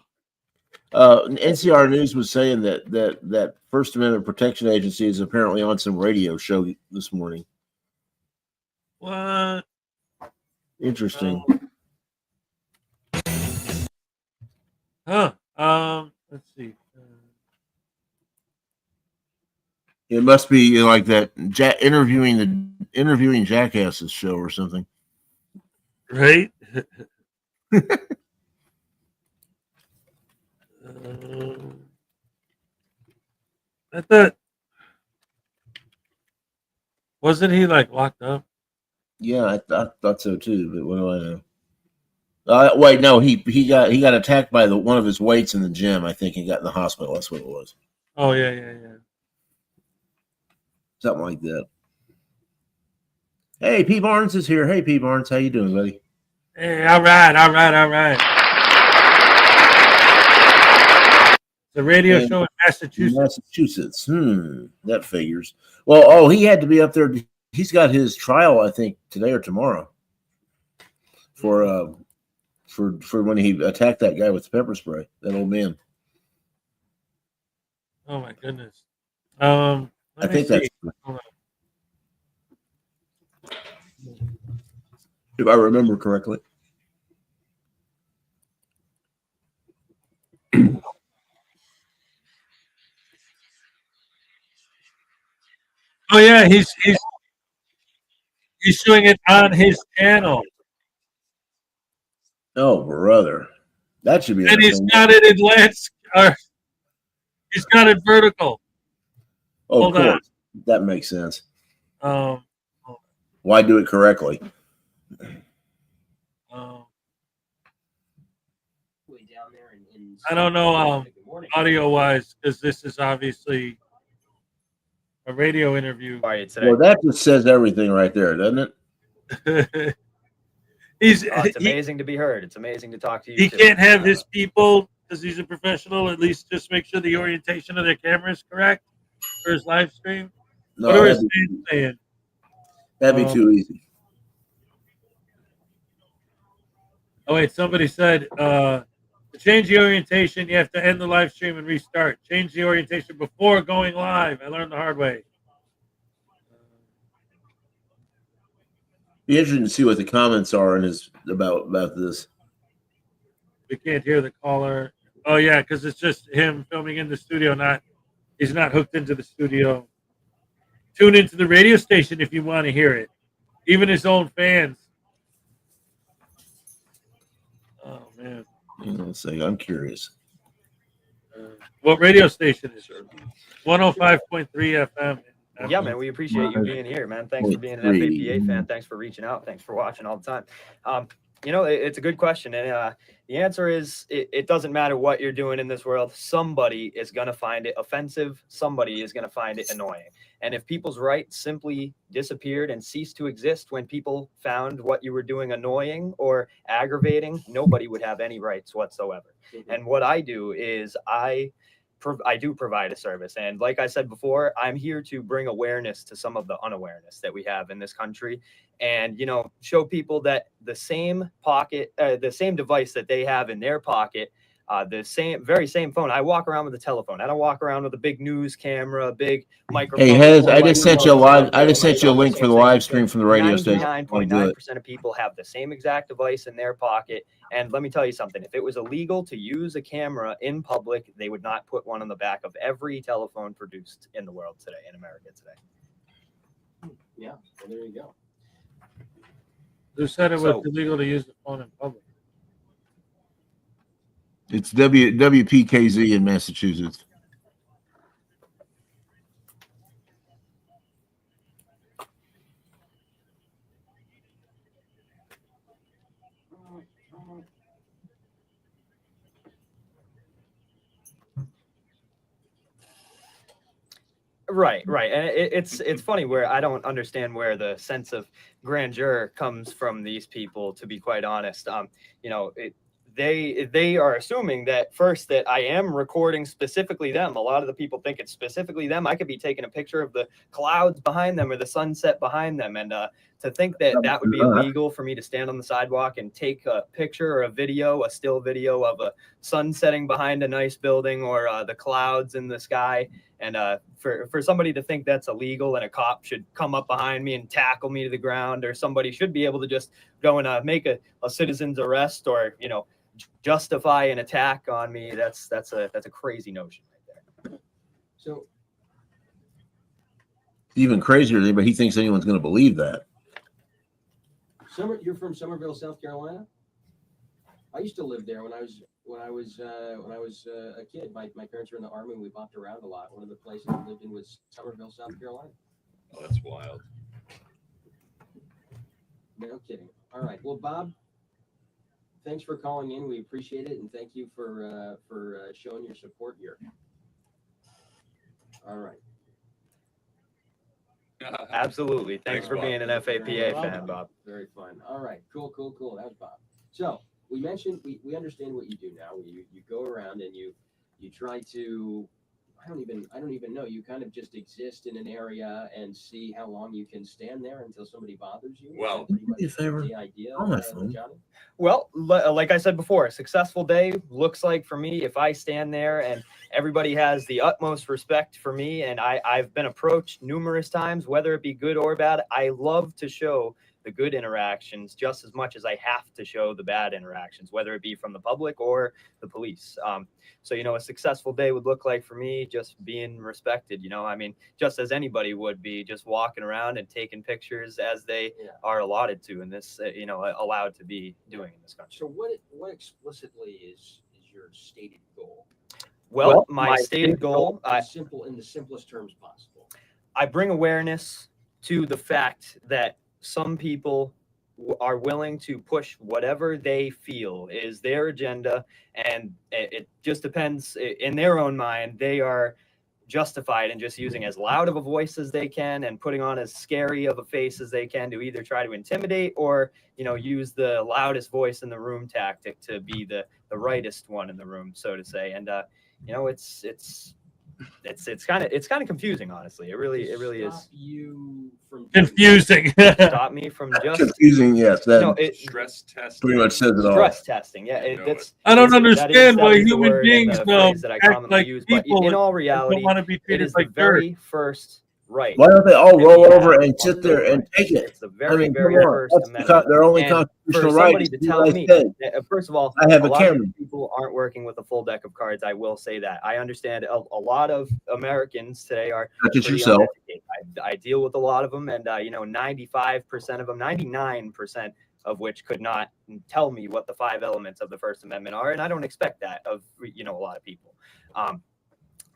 C: NCR News was saying that First Amendment Protection Agency is apparently on some radio show this morning.
B: What?
C: Interesting.
B: Let's see.
C: It must be like that interviewing jackasses show or something.
B: Right? I thought, wasn't he like locked up?
C: Yeah, I thought so too. But what do I know? Wait, no, he got attacked by one of his weights in the gym. I think he got in the hospital. That's what it was.
B: Oh yeah.
C: Something like that. Hey, P. Barnes is here. Hey, P. Barnes, how you doing, buddy?
B: Hey, all right. The radio show in
C: Massachusetts. That figures. Well, he had to be up there. He's got his trial, I think, today or tomorrow for when he attacked that guy with the pepper spray, that old man.
B: Oh my goodness.
C: I think that's if I remember correctly.
B: Oh yeah, he's doing it on his channel.
C: Oh brother, that should be.
B: And he's got it in landscape. He's got it vertical.
C: Oh,
B: Hold
C: of course.
B: on.
C: That makes sense. Why do it correctly?
B: I don't know audio wise because this is obviously a radio interview.
C: Well, that just says everything right there, doesn't it?
B: It's amazing to be heard. It's amazing to talk to you. He too. can't have his people, because he's a professional, at least just make sure the orientation of their camera is correct for his live stream.
C: No,
B: What are his
C: that'd
B: fans saying?
C: That'd be too easy.
B: Oh wait, somebody said to change the orientation, you have to end the live stream and restart. Change the orientation before going live. I learned the hard way.
C: Be interesting to see what the comments are in his about this.
B: We can't hear the caller. Oh yeah, because it's just him filming in the studio. He's not hooked into the studio. Tune into the radio station if you want to hear it. Even his own fans. Oh man.
C: Let's see. I'm curious.
B: What radio station is it? 105.3 FM. Yeah, man, we appreciate you being here, man. Thanks for being an FAPA fan. Thanks for reaching out. Thanks for watching all the time. It's a good question. And the answer is it doesn't matter what you're doing in this world. Somebody is going to find it offensive. Somebody is going to find it annoying. And if people's rights simply disappeared and ceased to exist when people found what you were doing annoying or aggravating, nobody would have any rights whatsoever. And what I do is I do provide a service. And like I said before, I'm here to bring awareness to some of the unawareness that we have in this country and, show people that the same device that they have in their pocket, the very same phone. I walk around with a telephone. I don't walk around with a big news camera, big microphone.
C: Hey, Hez, I just sent you a link for the live stream from the radio station.
B: 99.9% of people have the same exact device in their pocket. And let me tell you something. If it was illegal to use a camera in public, they would not put one on the back of every telephone produced in the world today, in America today.
U: Yeah, well, there you go.
B: Who said it was illegal to use the phone in public?
C: It's WPKZ in Massachusetts.
B: Right. And it's funny where I don't understand where the sense of grandeur comes from these people, to be quite honest. They are assuming that first that I am recording specifically them. A lot of the people think it's specifically them. I could be taking a picture of the clouds behind them or the sunset behind them. And to think that that would be illegal for me to stand on the sidewalk and take a picture or a still video of a sun setting behind a nice building or the clouds in the sky. And for somebody to think that's illegal and a cop should come up behind me and tackle me to the ground, or somebody should be able to just go and make a citizen's arrest or, justify an attack on me. That's a crazy notion right there.
U: So
C: Even crazier, but he thinks anyone's going to believe that.
U: You're from Somerville, South Carolina? I used to live there when I was a kid. My parents were in the Army and we bopped around a lot. One of the places we lived in was Somerville, South Carolina.
V: Oh, that's wild.
U: No kidding. All right. Well, Bob, thanks for calling in. We appreciate it, and thank you for showing your support here. All right.
B: Absolutely. Thanks for
U: Bob.
B: being an FAPA fan, Bob.
U: Very fun. All right. Cool. That was Bob. So we mentioned we understand what you do now. You go around and you try to I don't even know. You kind of just exist in an area and see how long you can stand there until somebody bothers you.
V: Well,
U: the idea, Johnny?
B: Well, like I said before, a successful day looks like for me if I stand there and everybody has the utmost respect for me, and I've been approached numerous times, whether it be good or bad. I love to show the good interactions just as much as I have to show the bad interactions, whether it be from the public or the police. So, a successful day would look like for me just being respected, just as anybody would be, just walking around and taking pictures as they are allotted to, and this, allowed to be doing in this country.
U: So what explicitly is your stated goal?
B: Well, my stated goal,
U: in the simplest terms possible.
B: I bring awareness to the fact that some people are willing to push whatever they feel is their agenda, and it just depends in their own mind. They
D: justified in just using as loud of a voice as they can and putting on as scary of a face as they can to either try to intimidate or, you know, use the loudest voice in the room tactic to be the rightest one in the room, so to say. And you know, it's kind of confusing, honestly. It really is.
U: You from
B: Confusing.
D: Stop me from just
C: Confusing, yes. That
D: no,
J: stress test.
C: pretty much says it all.
D: stress testing. Yeah, that's.
B: I don't
D: that is
B: understand why
D: the
B: human
D: word and
B: beings
D: the phrase that I
B: act
D: commonly
B: like
D: use, but
B: people
D: in all
B: and
D: reality,
B: don't want to be
D: it
B: treated
D: is the
B: like dirt.
D: very first right.
C: Why don't they all
D: that we
C: roll
D: have
C: over and
D: on
C: sit
D: the
C: there
D: Bill of
C: and
D: Rights.
C: take it?
D: It's the
C: I
D: very,
C: mean,
D: very
C: come on.
D: first
C: That's
D: amendment.
C: their only
D: And
C: constitutional
D: for
C: right
D: somebody
C: is
D: to
C: to do
D: tell
C: as
D: me,
C: they say.
D: first of all,
C: I have
D: a
C: a
D: lot of
C: camera.
D: people aren't working with a full deck of cards. I will say that. I understand a lot of Americans today are
C: Touch it
D: pretty
C: yourself.
D: uneducated. I deal with a lot of them, and you know, 95% of them, 99% of which could not tell me what the 5 elements of the First Amendment are, and I don't expect that of, you know, a lot of people.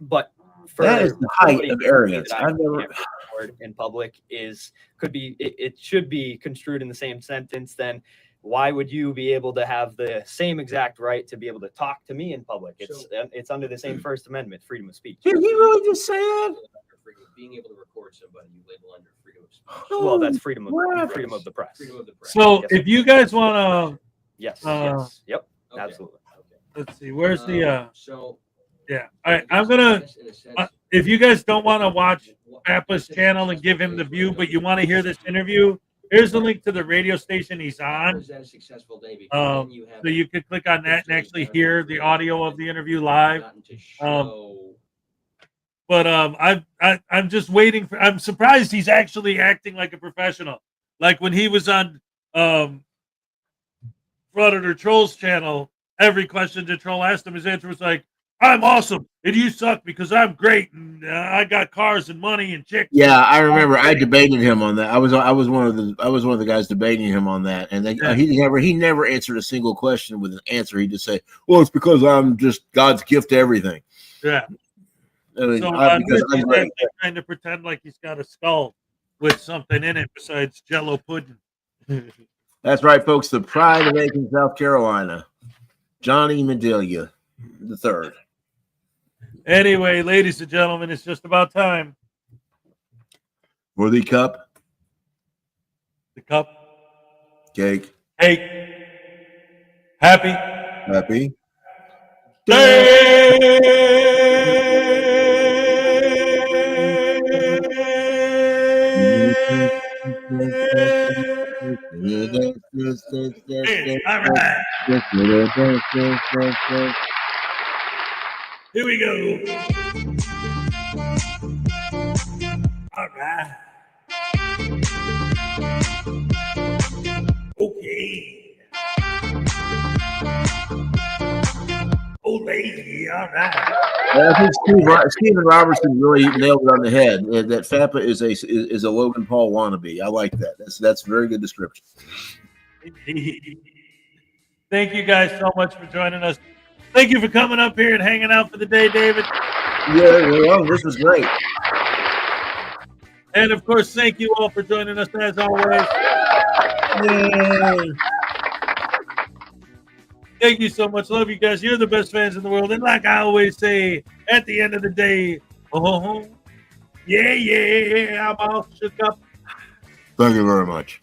D: But for
C: That is the height
D: somebody
C: of
D: to tell me
C: arrogance.
D: that I
C: I've never.
D: can't record in public it should be construed in the same sentence. Then why would you be able to have the same exact right to be able to talk to me in public? It's under the same First Amendment, freedom of speech.
C: Did he really just say that?
U: Being able to record somebody, you label under freedom of speech.
D: Well, that's freedom of the press.
U: Freedom of the press.
B: So
D: Yes,
B: if you guys want to,
D: yes, yep,
U: Okay.
D: absolutely.
B: let's see, where's the
U: So
B: yeah. All right, I'm gonna. If you guys don't want to watch Papa's channel and give him the view, but you want to hear this interview, here's the link to the radio station he's on.
U: is that a successful day? Because then you have
B: So you could click on that and actually hear the audio of the interview live.
U: gotten to show.
B: But I'm just waiting for. I'm surprised he's actually acting like a professional. Like when he was on Frauditor Troll's channel, every question the troll asked him, his answer was like, "I'm awesome, and you suck because I'm great, and I got cars and money and chicks."
C: Yeah, I remember. I debated him on that. I was one of the guys debating him on that, and he never answered a single question with an answer. He just say, "Well, it's because I'm just God's gift to everything."
B: Yeah.
C: I mean,
B: So
C: because I'm
B: he's
C: great.
B: actually trying to pretend like he's got a skull with something in it besides Jello pudding.
C: That's right, folks. The pride of Aiken, South Carolina, Johnny Medelia the third.
B: Anyway, ladies and gentlemen, it's just about time.
C: For the cup,
B: The cup,
C: cake,
B: cake, happy All right. Here we go. All right. Okay. Ole. All right.
C: I think Stephen Robertson really nailed it on the head. That FAPA is a Logan Paul wannabe. I like that. That's a very good description.
B: Thank you guys so much for joining us. Thank you for coming up here and hanging out for the day, David.
C: Yeah, well, this was great.
B: And of course, thank you all for joining us as always.
C: Yay.
B: Thank you so much. Love you guys. You're the best fans in the world. And like I always say, at the end of the day, yeah, I'm all shook up.
C: Thank you very much.